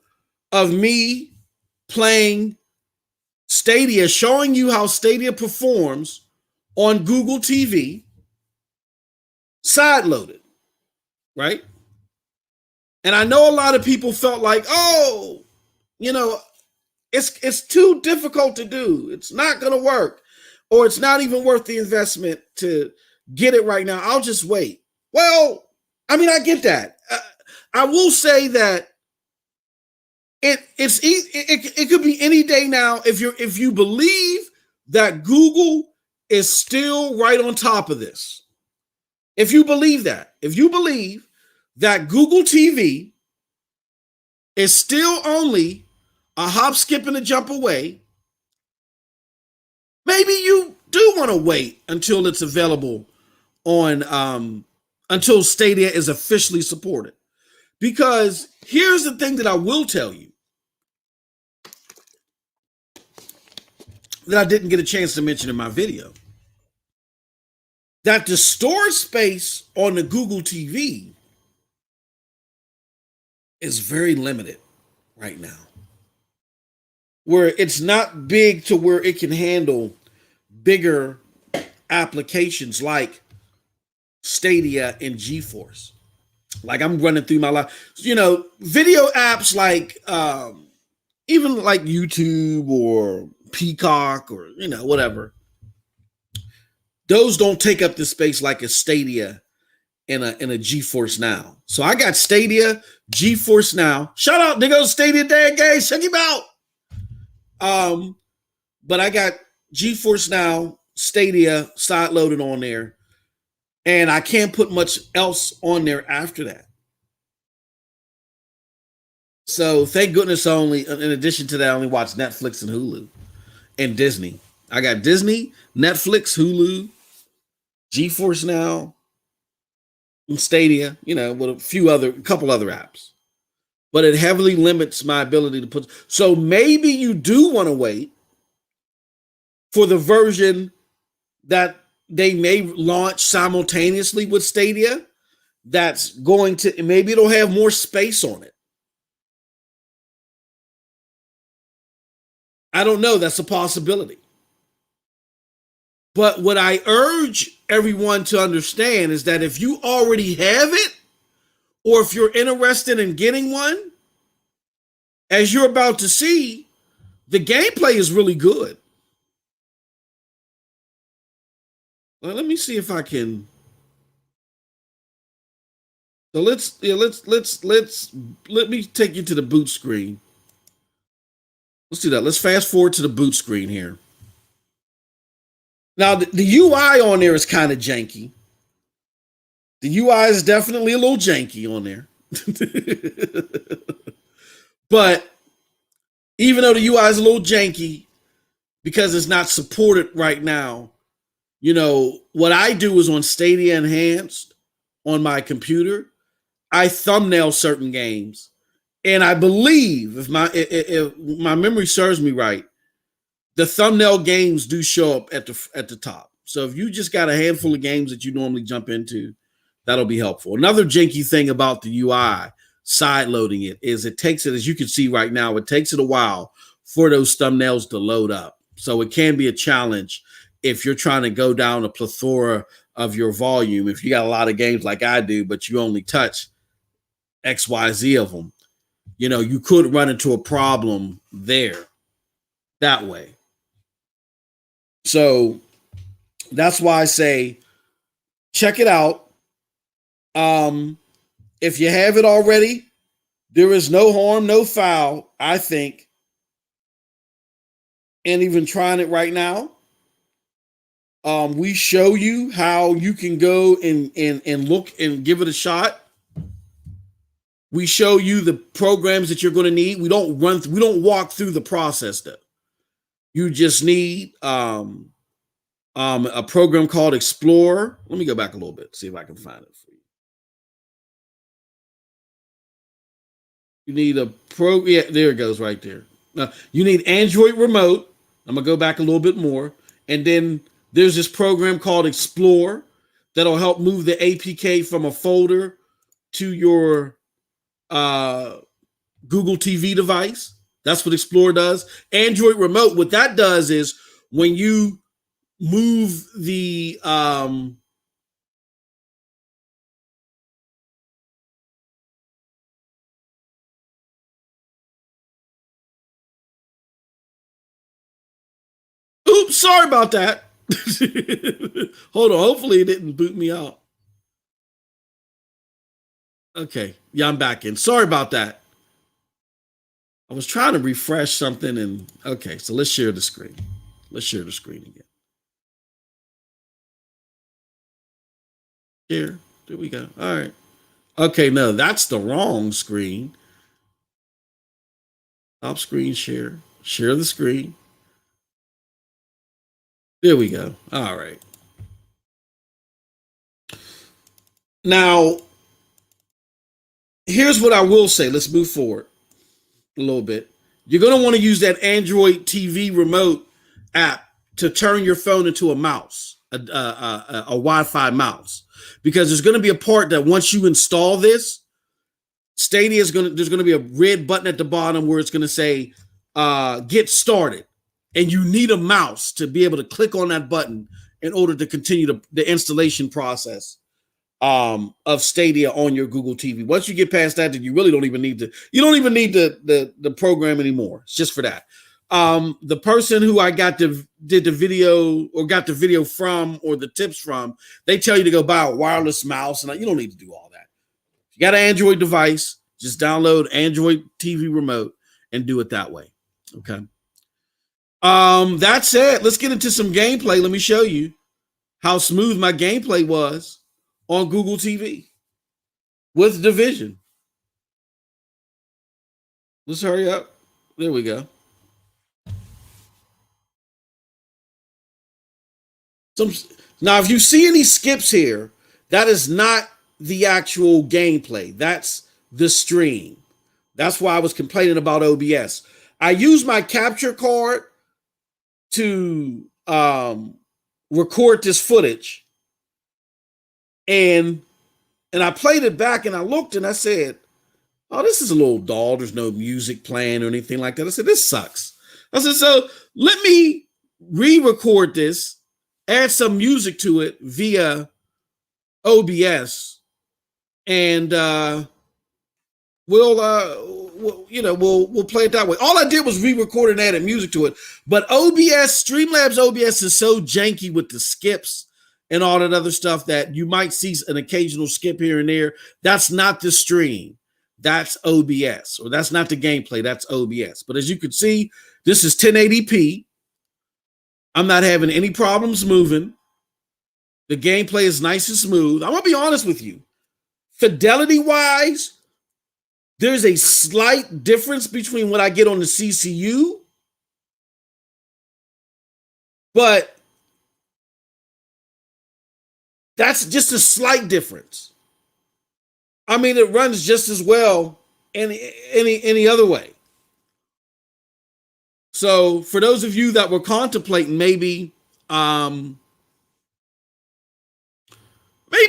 of me playing Stadia, showing you how Stadia performs on Google TV, side-loaded. right? And I know a lot of people felt like, oh, you know, it's too difficult to do. It's not going to work, or it's not even worth the investment to get it right now. I'll just wait. Well, I mean, I get that. I will say that it could be any day now if you believe that Google is still right on top of this. If you believe that Google TV is still only a hop, skip, and a jump away, maybe you do want to wait until it's available on until Stadia is officially supported. Because here's the thing that I will tell you that I didn't get a chance to mention in my video. That the storage space on the Google TV is very limited right now. Where it's not big to where it can handle bigger applications like Stadia and Geforce. Like I'm running through my life, video apps like even like YouTube or Peacock or whatever. Those don't take up the space like a Stadia and a Geforce Now. So I got Stadia, Geforce Now. Shout out, nigga, Stadia dad guys, check him out. But I got Geforce Now, Stadia side loaded on there, and I can't put much else on there after that. So thank goodness in addition to that, I only watch Netflix and Hulu and Disney. I got Disney, Netflix, Hulu, Geforce Now, and Stadia, with a couple other apps. But it heavily limits my ability to put. So maybe you do want to wait for the version that they may launch simultaneously with Stadia. That's going to, maybe it'll have more space on it. I don't know. That's a possibility. But what I urge everyone to understand is that if you already have it, or if you're interested in getting one, as you're about to see, the gameplay is really good. Well, let me see if I can. So let me take you to the boot screen. Let's do that. Let's fast forward to the boot screen here. Now, the UI on there is kind of janky. The UI is definitely a little janky on there. But even though the UI is a little janky because it's not supported right now, what I do is on Stadia Enhanced on my computer, I thumbnail certain games. And I believe, if my memory serves me right, the thumbnail games do show up at the top. So if you just got a handful of games that you normally jump into, that'll be helpful. Another janky thing about the UI, side loading it, is it takes it, as you can see right now, it takes it a while for those thumbnails to load up. So it can be a challenge if you're trying to go down a plethora of your volume. If you got a lot of games like I do, but you only touch XYZ of them, you could run into a problem there that way. So that's why I say check it out. If you have it already, there is no harm, no foul, I think, in even trying it right now. We show you how you can go and look and give it a shot. We show you the programs that you're going to need. We don't walk through the process though. You just need a program called Explorer. Let me go back a little bit, see if I can find it for you. You need yeah, there it goes right there. Now, you need Android remote. I'm going to go back a little bit more. And then there's this program called Explorer that'll help move the APK from a folder to your Google TV device. That's what Explorer does. Android remote, what that does is when you move the Oops, sorry about that. Hold on. Hopefully it didn't boot me out. Okay. Yeah, I'm back in. Sorry about that. I was trying to refresh something and okay, so let's share the screen. Let's share the screen again. Here. There we go. All right. Okay, no, that's the wrong screen. Top screen share. Share the screen. There we go. All right. Now, here's what I will say. Let's move forward a little bit. You're going to want to use that Android TV remote app to turn your phone into a mouse, a Wi-Fi mouse, because there's going to be a part that once you install this, Stadia is going to, there's going to be a red button at the bottom where it's going to say get started. And you need a mouse to be able to click on that button in order to continue the installation process of Stadia on your Google TV. Once you get past that, then you really don't even need the program anymore. It's just for that. The person who I did the video or got the video from or the tips from, they tell you to go buy a wireless mouse, and you don't need to do all that. If you got an Android device, just download Android TV remote and do it that way. Okay. That said, let's get into some gameplay. Let me show you how smooth my gameplay was on Google TV with Division. Let's hurry up. There we go. Now, if you see any skips here, that is not the actual gameplay. That's the stream. That's why I was complaining about OBS. I use my capture card to record this footage, and I played it back, and I looked and I said, oh, this is a little dull. There's no music playing or anything like that. I said, this sucks. I said, so let me re-record this, add some music to it via OBS, and we'll play it that way. All I did was re-record and added music to it. But OBS, Streamlabs OBS is so janky with the skips and all that other stuff that you might see an occasional skip here and there. That's not the stream. That's OBS, or that's not the gameplay. That's OBS. But as you can see, this is 1080p. I'm not having any problems moving. The gameplay is nice and smooth. I'm going to be honest with you. Fidelity-wise, there's a slight difference between what I get on the CCU, but that's just a slight difference. I mean, it runs just as well any other way. So for those of you that were contemplating maybe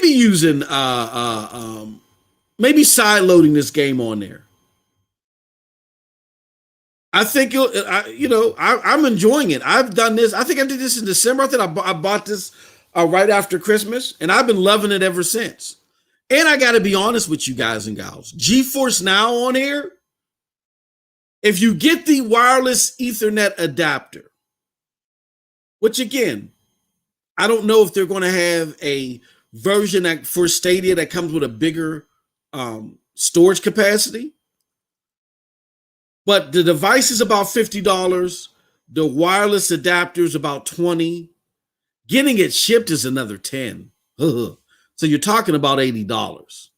using maybe side loading this game on there, I think I'm enjoying it. I've done this. I think I did this in December. I think I bought this right after Christmas, and I've been loving it ever since. And I got to be honest with you guys and gals, Geforce Now on here, if you get the wireless Ethernet adapter, which again, I don't know if they're going to have a version for Stadia that comes with a bigger storage capacity, but the device is about $50. The wireless adapter is about $20. Getting it shipped is another $10. So you're talking about $80.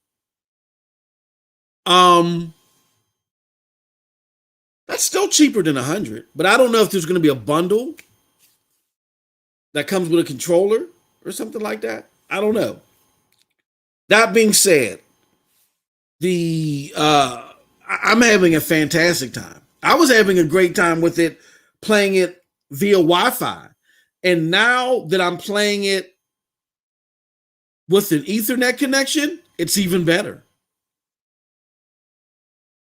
That's still cheaper than $100, but I don't know if there's going to be a bundle that comes with a controller or something like that. I don't know. That being said, I'm having a fantastic time. I was having a great time with it, playing it via Wi-Fi. And now that I'm playing it with an Ethernet connection, it's even better.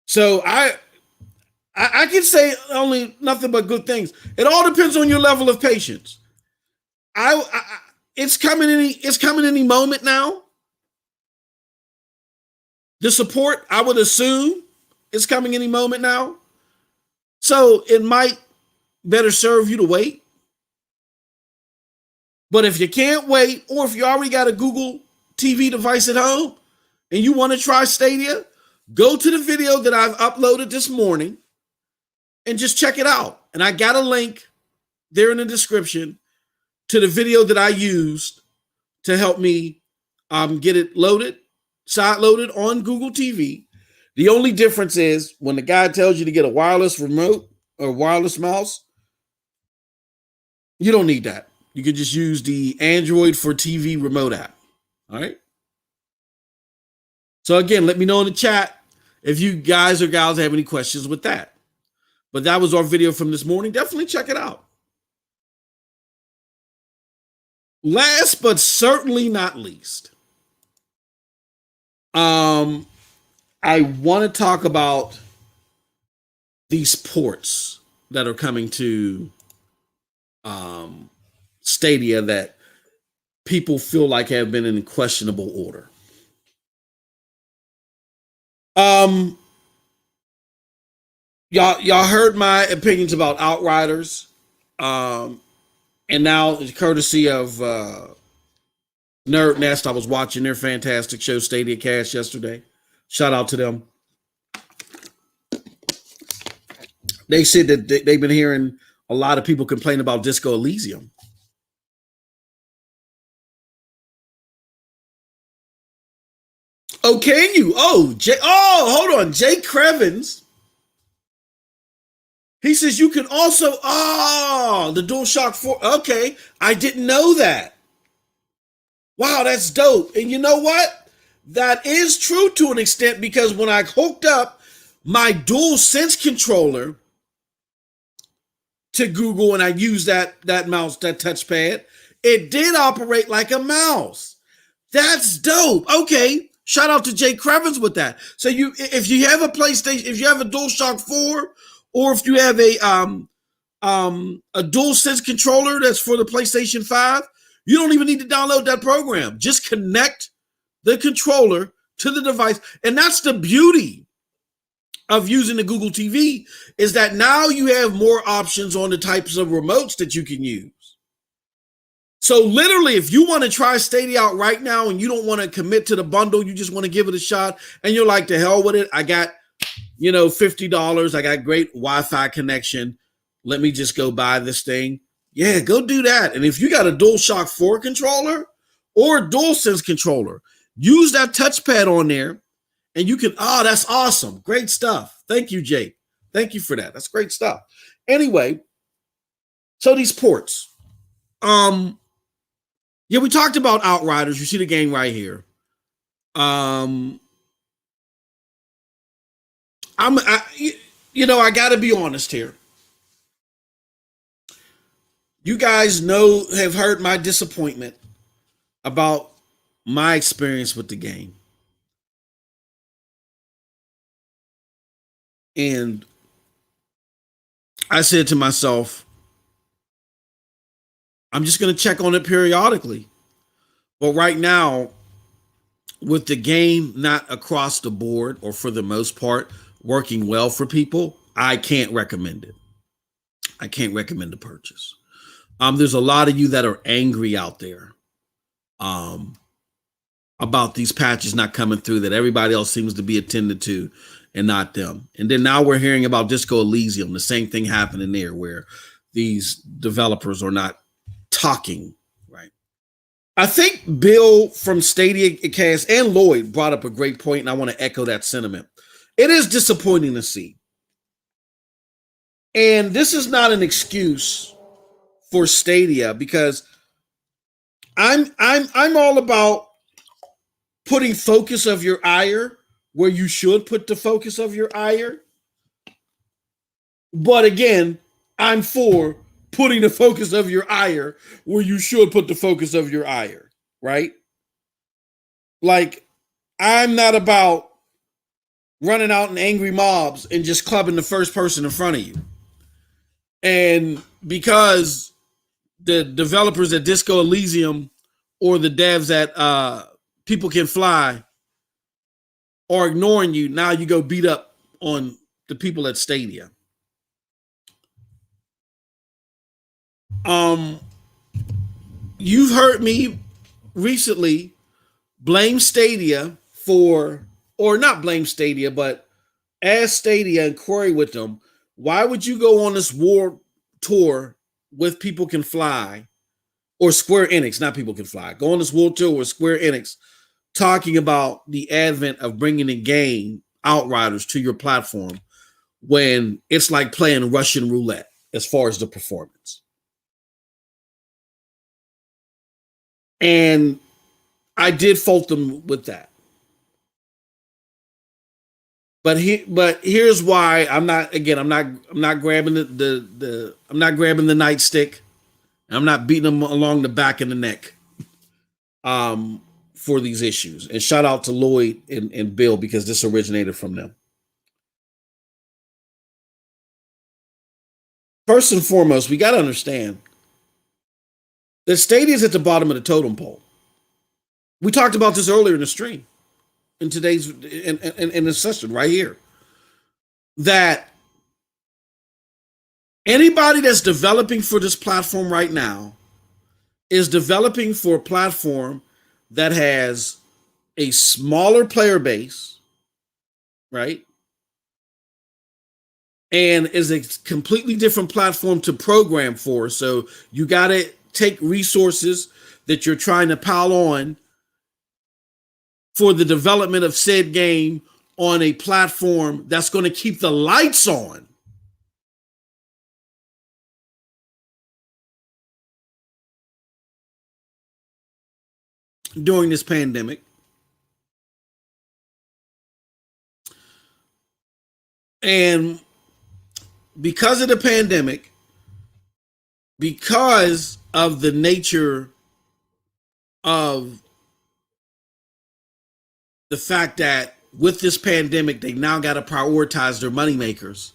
So I can say only nothing but good things. It all depends on your level of patience. It's coming any moment now. The support, I would assume, is coming any moment now. So it might better serve you to wait. But if you can't wait, or if you already got a Google TV device at home and you want to try Stadia, go to the video that I've uploaded this morning and just check it out. And I got a link there in the description to the video that I used to help me get it loaded, side loaded on Google TV. The only difference is when the guy tells you to get a wireless remote or wireless mouse, you don't need that. You can just use the Android for TV remote app. All right. So again, let me know in the chat if you guys or gals have any questions with that. But that was our video from this morning. Definitely check it out. Last but certainly not least, I want to talk about these ports that are coming to Stadia that people feel like have been in questionable order. Y'all heard my opinions about Outriders. And now, courtesy of Nerd Nest, I was watching their fantastic show, Stadia Cast, yesterday. Shout out to them. They said that they've been hearing a lot of people complain about Disco Elysium. Oh, can you? Hold on. Jay Crevens. He says you can also, the DualShock 4. Okay, I didn't know that. Wow, that's dope. And you know what? That is true to an extent, because when I hooked up my DualSense controller to Google and I used that mouse, that touchpad, it did operate like a mouse. That's dope. Okay, shout out to Jay Crevens with that. So if you have a PlayStation, if you have a DualShock 4, or if you have a DualSense controller that's for the PlayStation 5, you don't even need to download that program. Just connect the controller to the device. And that's the beauty of using the Google TV, is that now you have more options on the types of remotes that you can use. So literally, if you want to try Stadia out right now and you don't want to commit to the bundle, you just want to give it a shot, and you're like, to hell with it, I got $50. I got great Wi-Fi connection. Let me just go buy this thing. Yeah, go do that. And if you got a DualShock 4 controller or a DualSense controller, use that touchpad on there, and you can, that's awesome. Great stuff. Thank you, Jake. Thank you for that. That's great stuff. Anyway, so these ports. We talked about Outriders. You see the game right here. I got to be honest here. You guys have heard my disappointment about my experience with the game. And I said to myself, I'm just going to check on it periodically. But right now, with the game not across the board, or for the most part, working well for people, I can't recommend it. I can't recommend the purchase. There's a lot of you that are angry out there about these patches not coming through, that everybody else seems to be attended to and not them. And then now we're hearing about Disco Elysium, the same thing happening there, where these developers are not talking, right? I think Bill from Stadia Cast and Lloyd brought up a great point, and I want to echo that sentiment. It is disappointing to see. And this is not an excuse for Stadia, because I'm all about putting focus of your ire where you should put the focus of your ire. But again, I'm for putting the focus of your ire where you should put the focus of your ire, right? Like, I'm not about running out in angry mobs and just clubbing the first person in front of you. And because the developers at Disco Elysium or the devs at People Can Fly are ignoring you, now you go beat up on the people at Stadia. You've heard me recently blame Stadia for, or not blame Stadia, but ask Stadia and query with them, why would you go on this war tour with People Can Fly or Square Enix, not People Can Fly, go on this world tour with Square Enix talking about the advent of bringing a game, Outriders, to your platform when it's like playing Russian roulette as far as the performance. And I did fault them with that. But here's why I'm not grabbing I'm not grabbing the nightstick. I'm not beating them along the back of the neck for these issues. And shout out to Lloyd and Bill because this originated from them. First and foremost, we got to understand that Stadia is at the bottom of the totem pole. We talked about this earlier in the stream, in today's in the session right here, that anybody that's developing for this platform right now is developing for a platform that has a smaller player base, right? And is a completely different platform to program for. So you got to take resources that you're trying to pile on for the development of said game on a platform that's going to keep the lights on. During this pandemic. And because of the pandemic, because of the nature of the fact that with this pandemic, they now got to prioritize their moneymakers,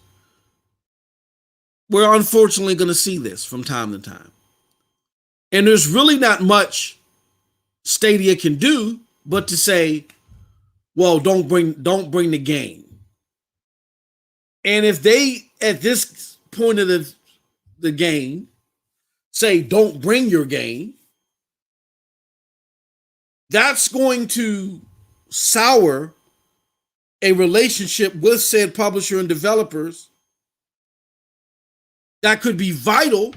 we're unfortunately going to see this from time to time. And there's really not much Stadia can do but to say, well, don't bring the game. And if they, at this point of the game, say, don't bring your game, that's going to sour a relationship with said publisher and developers that could be vital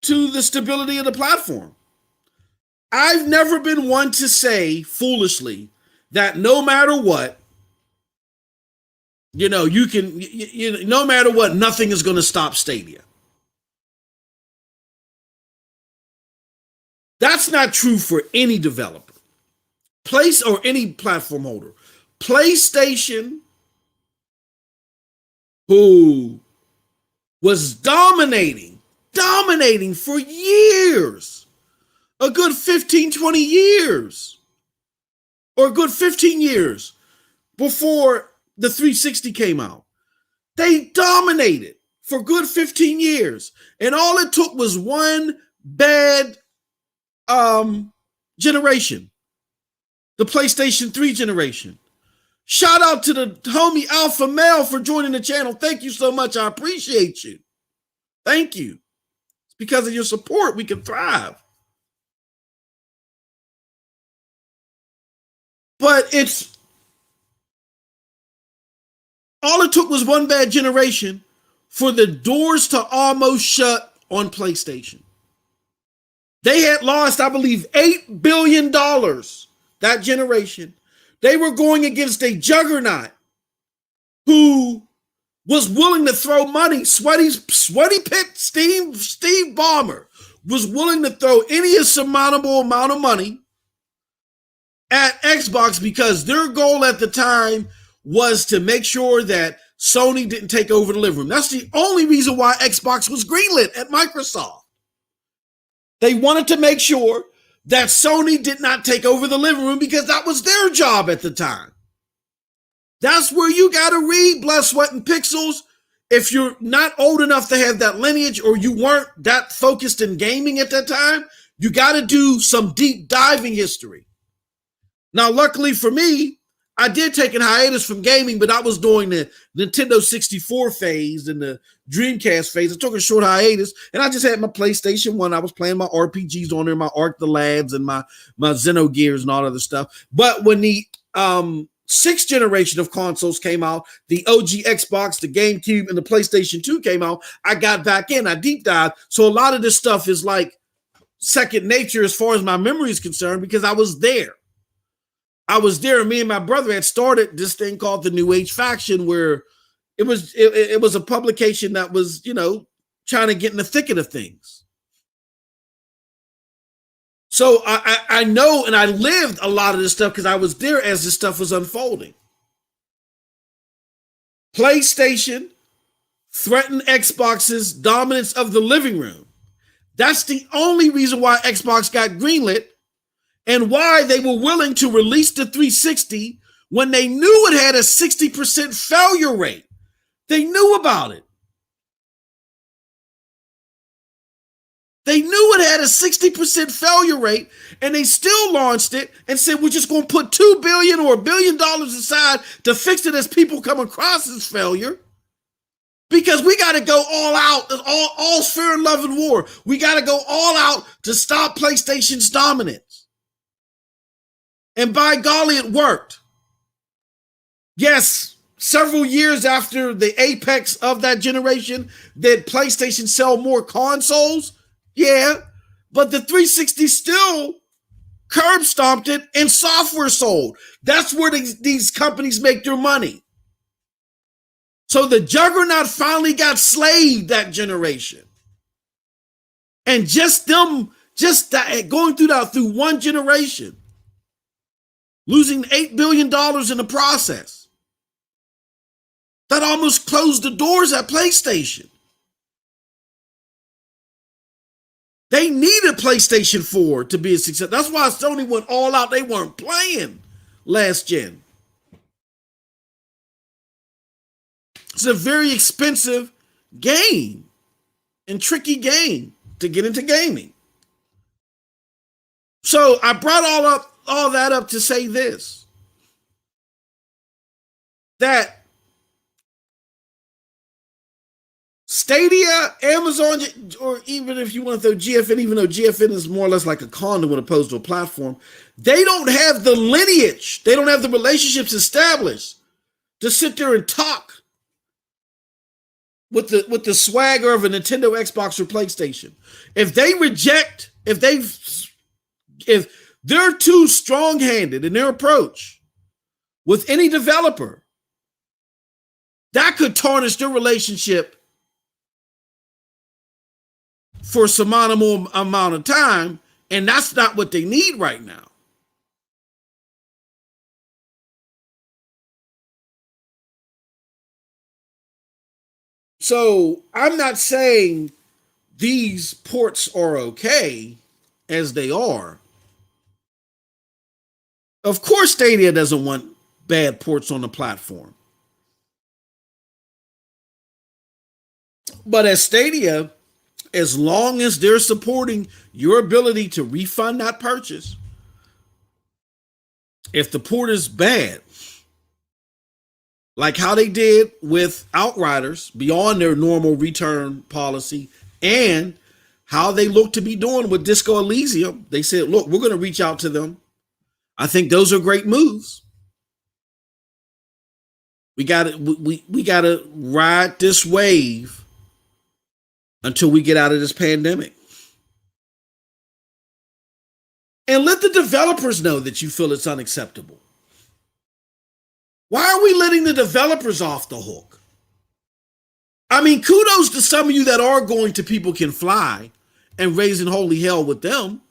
to the stability of the platform. I've never been one to say foolishly that no matter what, no matter what, nothing is going to stop Stadia. That's not true for any developer, or any platform holder. PlayStation, who was dominating for years, a good 15, 20 years, or a good 15 years before the 360 came out. They dominated for good 15 years. And all it took was one bad generation, the PlayStation 3 generation. Shout out to the homie Alpha Male for joining the channel. Thank you so much. I appreciate you. Thank you. It's because of your support we can thrive. But all it took was one bad generation for the doors to almost shut on PlayStation. They had lost, I believe, $8 billion that generation. They were going against a juggernaut who was willing to throw money. Sweaty Pit Steve Ballmer was willing to throw any insurmountable amount of money at Xbox because their goal at the time was to make sure that Sony didn't take over the living room. That's the only reason why Xbox was greenlit at Microsoft. They wanted to make sure that Sony did not take over the living room because that was their job at the time. That's where you got to read Blood, Sweat, and Pixels. If you're not old enough to have that lineage or you weren't that focused in gaming at that time, you got to do some deep diving history. Now, luckily for me, I did take a hiatus from gaming, but I was doing the Nintendo 64 phase and the Dreamcast phase. I took a short hiatus, and I just had my PlayStation 1. I was playing my RPGs on there, my Arc the Lads and my Xenogears and all other stuff. But when the sixth generation of consoles came out, the OG Xbox, the GameCube, and the PlayStation 2 came out, I got back in. I deep dived. So a lot of this stuff is like second nature as far as my memory is concerned because I was there. I was there, and me and my brother had started this thing called the New Age Faction, where it was a publication that was, trying to get in the thicket of things. So I know, and I lived a lot of this stuff because I was there as this stuff was unfolding. PlayStation threatened Xbox's dominance of the living room. That's the only reason why Xbox got greenlit and why they were willing to release the 360 when they knew it had a 60% failure rate. They knew about it. They knew it had a 60% failure rate, and they still launched it and said, we're just going to put $2 billion or $1 billion aside to fix it as people come across this failure. Because we got to go all out, all fair and love and war. We got to go all out to stop PlayStation's dominance. And by golly, it worked. Yes, several years after the apex of that generation, did PlayStation sell more consoles? Yeah, but the 360 still curb stomped it and software sold. That's where these companies make their money. So the juggernaut finally got slayed that generation. And just going through that through one generation, losing $8 billion in the process. That almost closed the doors at PlayStation. They needed PlayStation 4 to be a success. That's why Sony went all out. They weren't playing last gen. It's a very expensive game and tricky game to get into gaming. So I brought all that up to say this, that Stadia, Amazon, or even if you want to throw GFN, even though GFN is more or less like a conduit opposed to a platform, they don't have the lineage, they don't have the relationships established to sit there and talk with the swagger of a Nintendo, Xbox, or PlayStation. If they're too strong-handed in their approach with any developer, that could tarnish their relationship for some amount of time, and that's not what they need right now. So I'm not saying these ports are okay as they are. Of course, Stadia doesn't want bad ports on the platform. But as Stadia, as long as they're supporting your ability to refund that purchase, if the port is bad, like how they did with Outriders, beyond their normal return policy, and how they look to be doing with Disco Elysium, they said, look, we're going to reach out to them. I think those are great moves. We got to ride this wave until we get out of this pandemic. And let the developers know that you feel it's unacceptable. Why are we letting the developers off the hook? I mean, kudos to some of you that are going to People Can Fly and raising holy hell with them.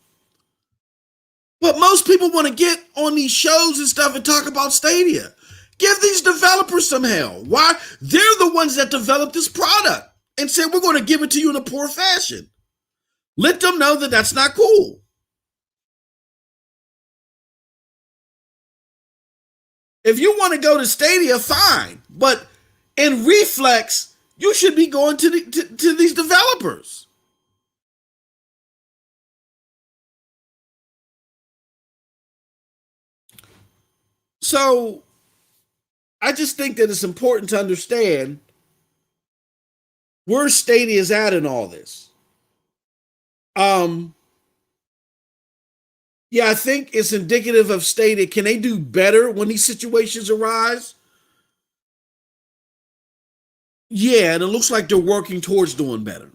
But most people want to get on these shows and stuff and talk about Stadia. Give these developers some hell. Why? They're the ones that developed this product and said, we're going to give it to you in a poor fashion. Let them know that that's not cool. If you want to go to Stadia, fine. But in reflex, you should be going to these developers. So I just think that it's important to understand where Stadia is at in all this. Yeah, I think it's indicative of Stadia. Can they do better when these situations arise? Yeah, and it looks like they're working towards doing better.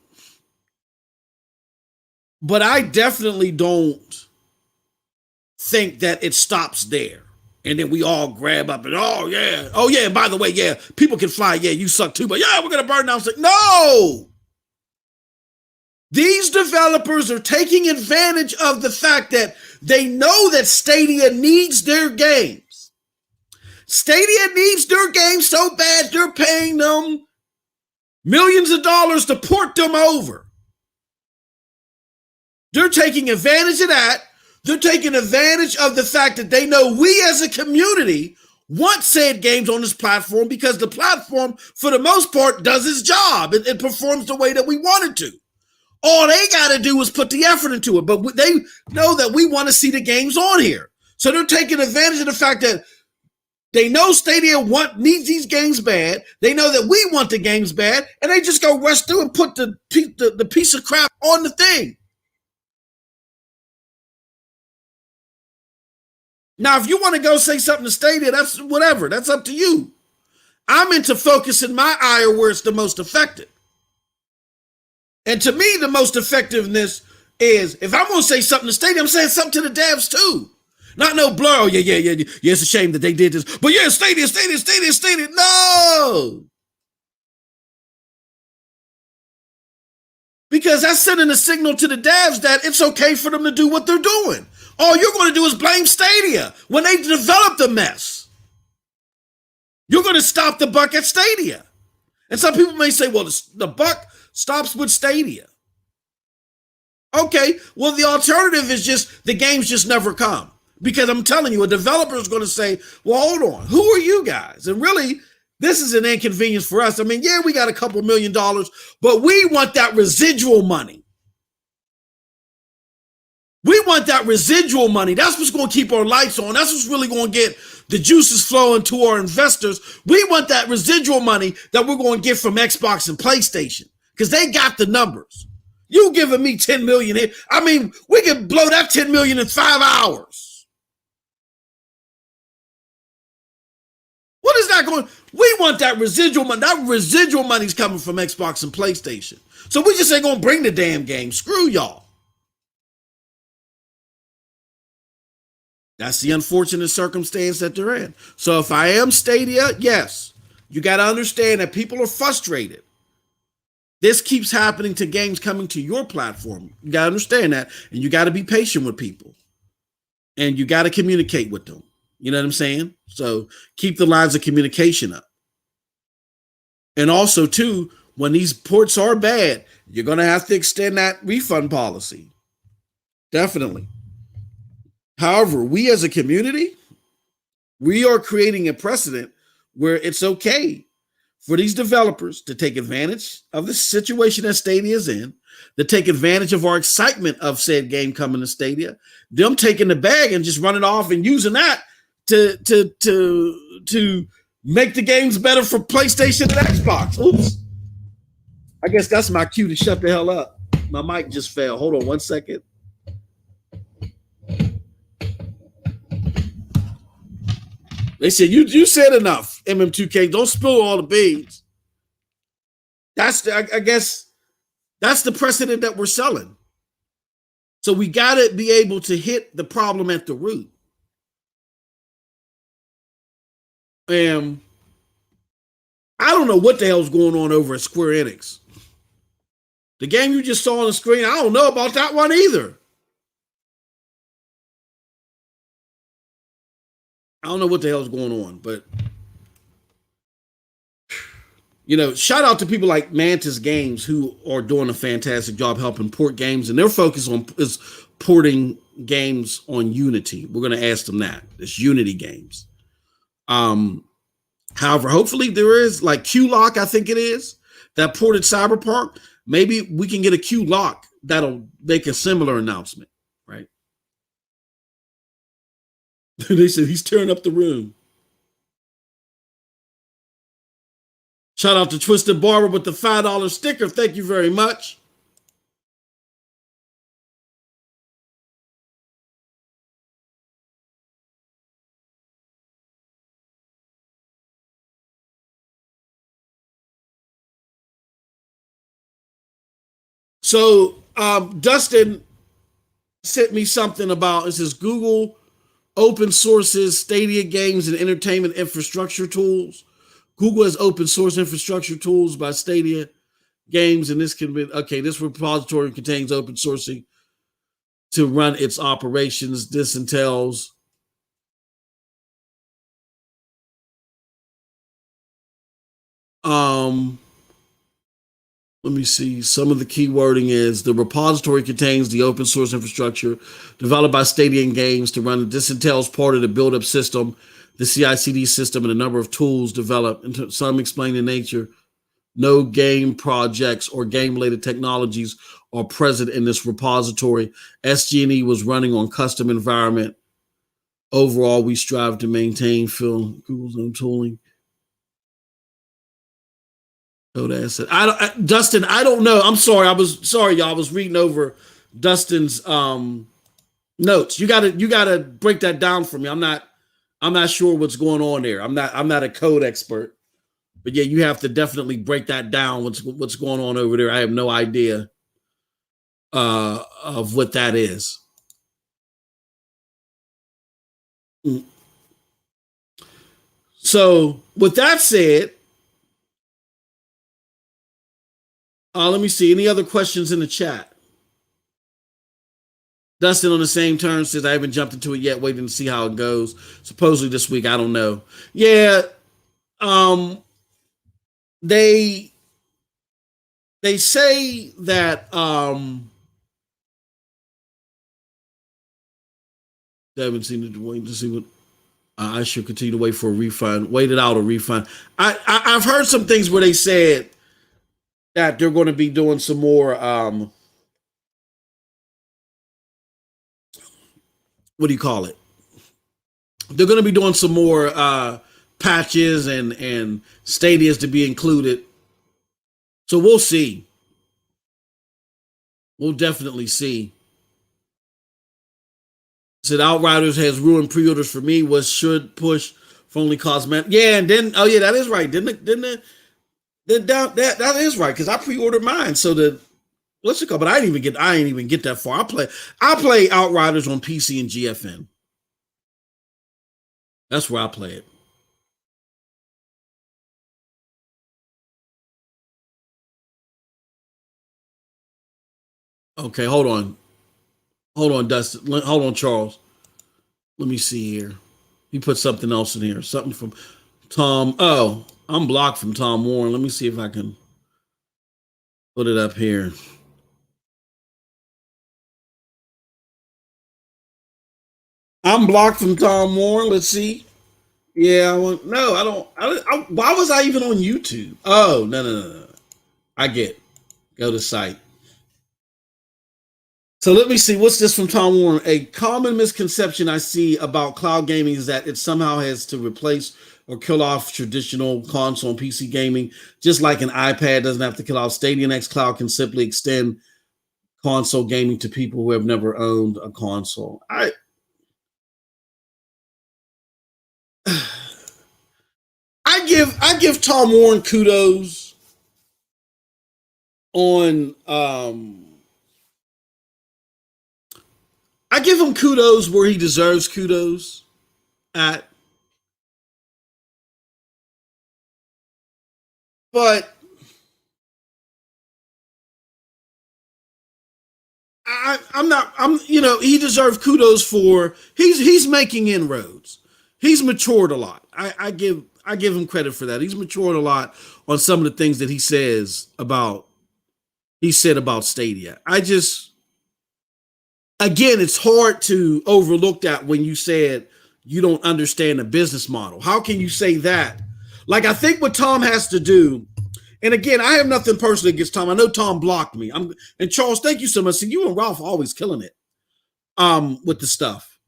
But I definitely don't think that it stops there. And then we all grab up and, oh yeah, by the way, yeah, people can fly, yeah, you suck too, but yeah, we're gonna burn down. It's like, no! These developers are taking advantage of the fact that they know that Stadia needs their games. Stadia needs their games so bad they're paying them millions of dollars to port them over. They're taking advantage of that. They're taking advantage of the fact that they know we as a community want said games on this platform because the platform, for the most part, does its job. It performs the way that we want it to. All they got to do is put the effort into it. But they know that we want to see the games on here. So they're taking advantage of the fact that they know Stadia needs these games bad. They know that we want the games bad. And they just go rush through and put the piece of crap on the thing. Now, if you want to go say something to Stadia, that's whatever. That's up to you. I'm into focusing my ire where it's the most effective. And to me, the most effectiveness is if I'm going to say something to Stadia, I'm saying something to the devs too. Not no blur. Oh, yeah. It's a shame that they did this. But yeah, Stadia. No. Because that's sending a signal to the devs that it's okay for them to do what they're doing. All you're going to do is blame Stadia when they developed the mess. You're going to stop the buck at Stadia. And some people may say, well, the buck stops with Stadia. Okay, well, the alternative is just the games just never come. Because I'm telling you, a developer is going to say, well, hold on, who are you guys? And really, this is an inconvenience for us. I mean, yeah, we got a couple $1 million, but we want that residual money. We want that residual money. That's what's going to keep our lights on. That's what's really going to get the juices flowing to our investors. We want that residual money that we're going to get from Xbox and PlayStation because they got the numbers. You giving me 10 million here. I mean, we can blow that 10 million in 5 hours. What is that going? We want that residual money. That residual money's coming from Xbox and PlayStation. So we just ain't going to bring the damn game. Screw y'all. That's the unfortunate circumstance that they're in. So if I am Stadia, yes, you got to understand that people are frustrated. This keeps happening to games coming to your platform. You got to understand that. And you got to be patient with people. And you got to communicate with them. You know what I'm saying? So keep the lines of communication up. And also, too, when these ports are bad, you're going to have to extend that refund policy. Definitely. However, we as a community, we are creating a precedent where it's okay for these developers to take advantage of the situation that Stadia is in, to take advantage of our excitement of said game coming to Stadia, them taking the bag and just running off and using that to make the games better for PlayStation and Xbox. Oops. I guess that's my cue to shut the hell up. My mic just fell. Hold on 1 second. They said, you said enough, MM2K. Don't spill all the beans. I guess that's the precedent that we're selling. So we got to be able to hit the problem at the root. And I don't know what the hell's going on over at Square Enix. The game you just saw on the screen, I don't know about that one either. I don't know what the hell's going on, but shout out to people like Mantis Games who are doing a fantastic job helping port games, and their focus is porting games on Unity. We're going to ask them that. It's Unity games. However, hopefully there is like Q-Lock, I think it is, that ported Cyberpunk. Maybe we can get a Q-Lock that'll make a similar announcement, right? They said he's tearing up the room. Shout out to Twisted Barber with the $5 sticker. Thank you very much. So Dustin sent me something about, it says Google open sources Stadia games and entertainment infrastructure tools. Google has open source infrastructure tools by Stadia games, and this can be, okay, this repository contains open sourcing to run its operations. This entails let me see. Some of the key wording is the repository contains the open source infrastructure developed by Stadia Games to run. This entails part of the build-up system, the CI/CD system, and a number of tools developed. And some explain the nature. No game projects or game-related technologies are present in this repository. SG&E was running on custom environment. Overall, we strive to maintain Google's own tooling. Asset. Dustin, I don't know. I'm sorry. Y'all. I was reading over Dustin's notes. You gotta break that down for me. I'm not sure what's going on there. I'm not a code expert. But yeah, you have to definitely break that down. What's going on over there? I have no idea of what that is. So with that said, let me see. Any other questions in the chat? Dustin on the same terms says, I haven't jumped into it yet, waiting to see how it goes. Supposedly this week, I don't know. Yeah, they say that they haven't seen it, waiting to see what I should continue to wait for a refund. Wait it out or refund. I've heard some things where they said that they're going to be doing some more what do you call it? They're going to be doing some more patches and stadias to be included. So we'll see. We'll definitely see. Said Outriders has ruined pre-orders for me. Was should push for only cosmetic. Yeah, and then that is right. Didn't it? That is right, because I pre-ordered mine. So what's it called? But I ain't even get that far. I play Outriders on PC and GFN. That's where I play it. Okay, hold on, Dustin. Hold on, Charles. Let me see here. He put something else in here. Something from Tom. Oh, I'm blocked from Tom Warren. Let me see if I can put it up here. I'm blocked from Tom Warren. Let's see. Yeah, no, I don't. Why was I even on YouTube? Oh, no. I get. Go to site. So let me see. What's this from Tom Warren? A common misconception I see about cloud gaming is that it somehow has to replace or kill off traditional console and PC gaming, just like an iPad doesn't have to kill off. Stadia and Xcloud can simply extend console gaming to people who have never owned a console. I give Tom Warren kudos on I give him kudos where he deserves kudos at. But he deserves kudos for he's making inroads. He's matured a lot. I give him credit for that. He's matured a lot on some of the things that he said about Stadia. Again, it's hard to overlook that when you said you don't understand the business model. How can you say that? Like, I think what Tom has to do, and again, I have nothing personally against Tom. I know Tom blocked me. And Charles, thank you so much. See, you and Ralph are always killing it with the stuff.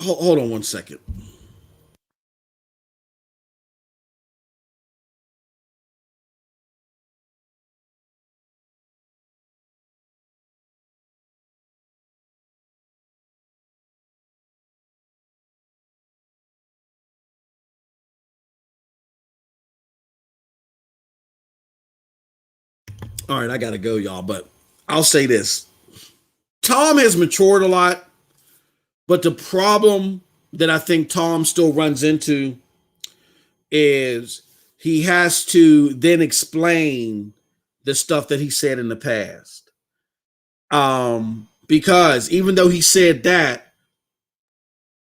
hold on one second. All right, I gotta go, y'all. But I'll say this: Tom has matured a lot, but the problem that I think Tom still runs into is he has to then explain the stuff that he said in the past. Because even though he said that,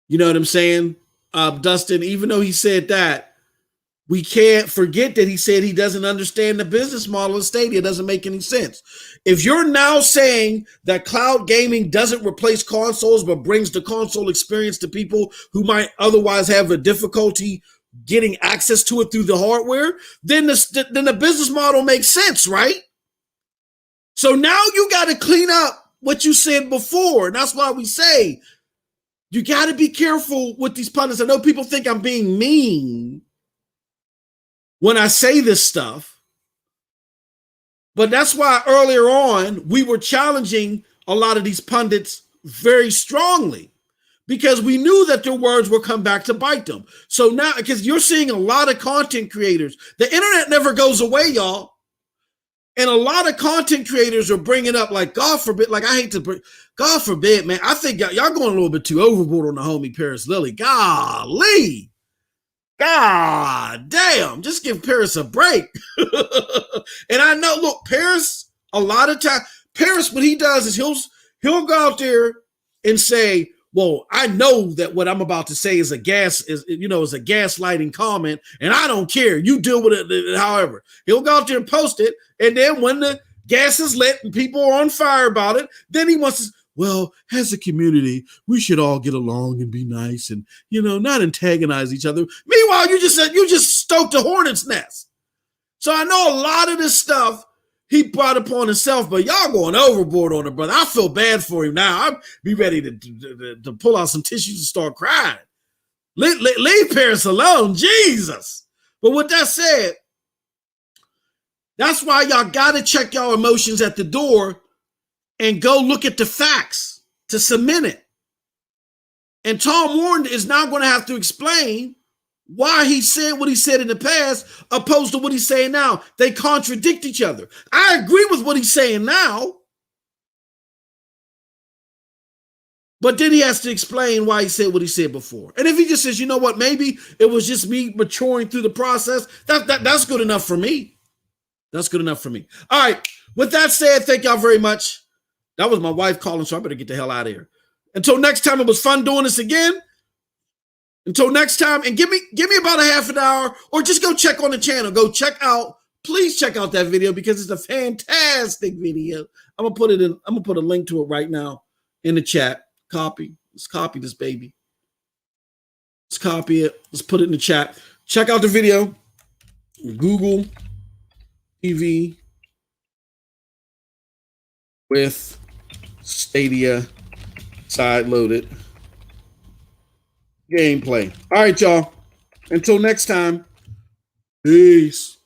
you know what I'm saying, Dustin, even though he said that, we can't forget that he said he doesn't understand the business model of Stadia. It doesn't make any sense. If you're now saying that cloud gaming doesn't replace consoles but brings the console experience to people who might otherwise have a difficulty getting access to it through the hardware, then the business model makes sense, right? So now you got to clean up what you said before. And that's why we say you got to be careful with these pundits. I know people think I'm being mean when I say this stuff, but that's why earlier on we were challenging a lot of these pundits very strongly, because we knew that their words would come back to bite them. So now, because you're seeing a lot of content creators, the internet never goes away, y'all. And a lot of content creators are bringing up, like, God forbid, like, I hate to bring, God forbid, man, I think y'all going a little bit too overboard on the homie Paris Lily. Golly. God damn, just give Paris a break. And I know, look, Paris, a lot of time, Paris, what he does is he'll go out there and say, well, I know that what I'm about to say is a gaslighting comment, and I don't care. You deal with it however. He'll go out there and post it, and then when the gas is lit and people are on fire about it, then he wants to, well, as a community, we should all get along and be nice and, not antagonize each other. Meanwhile, you just stoked a hornet's nest. So I know a lot of this stuff he brought upon himself, but y'all going overboard on it, brother. I feel bad for him now. I'd be ready to pull out some tissues and start crying. Leave Paris alone, Jesus. But with that said, that's why y'all got to check y'all emotions at the door and go look at the facts to cement it. And Tom Warren is now going to have to explain why he said what he said in the past opposed to what he's saying now. They contradict each other. I agree with what he's saying now, but then he has to explain why he said what he said before. And if he just says, you know what, maybe it was just me maturing through the process, that's good enough for me. That's good enough for me. All right. With that said, thank y'all very much. That was my wife calling, so I better get the hell out of here. Until next time, it was fun doing this again. Until next time, and give me about a half an hour, or just go check on the channel. Please check out that video because it's a fantastic video. I'm gonna put a link to it right now in the chat. Let's copy this baby. Let's copy it. Let's put it in the chat. Check out the video. Google TV with Stadia side loaded gameplay. All right, y'all. Until next time, peace.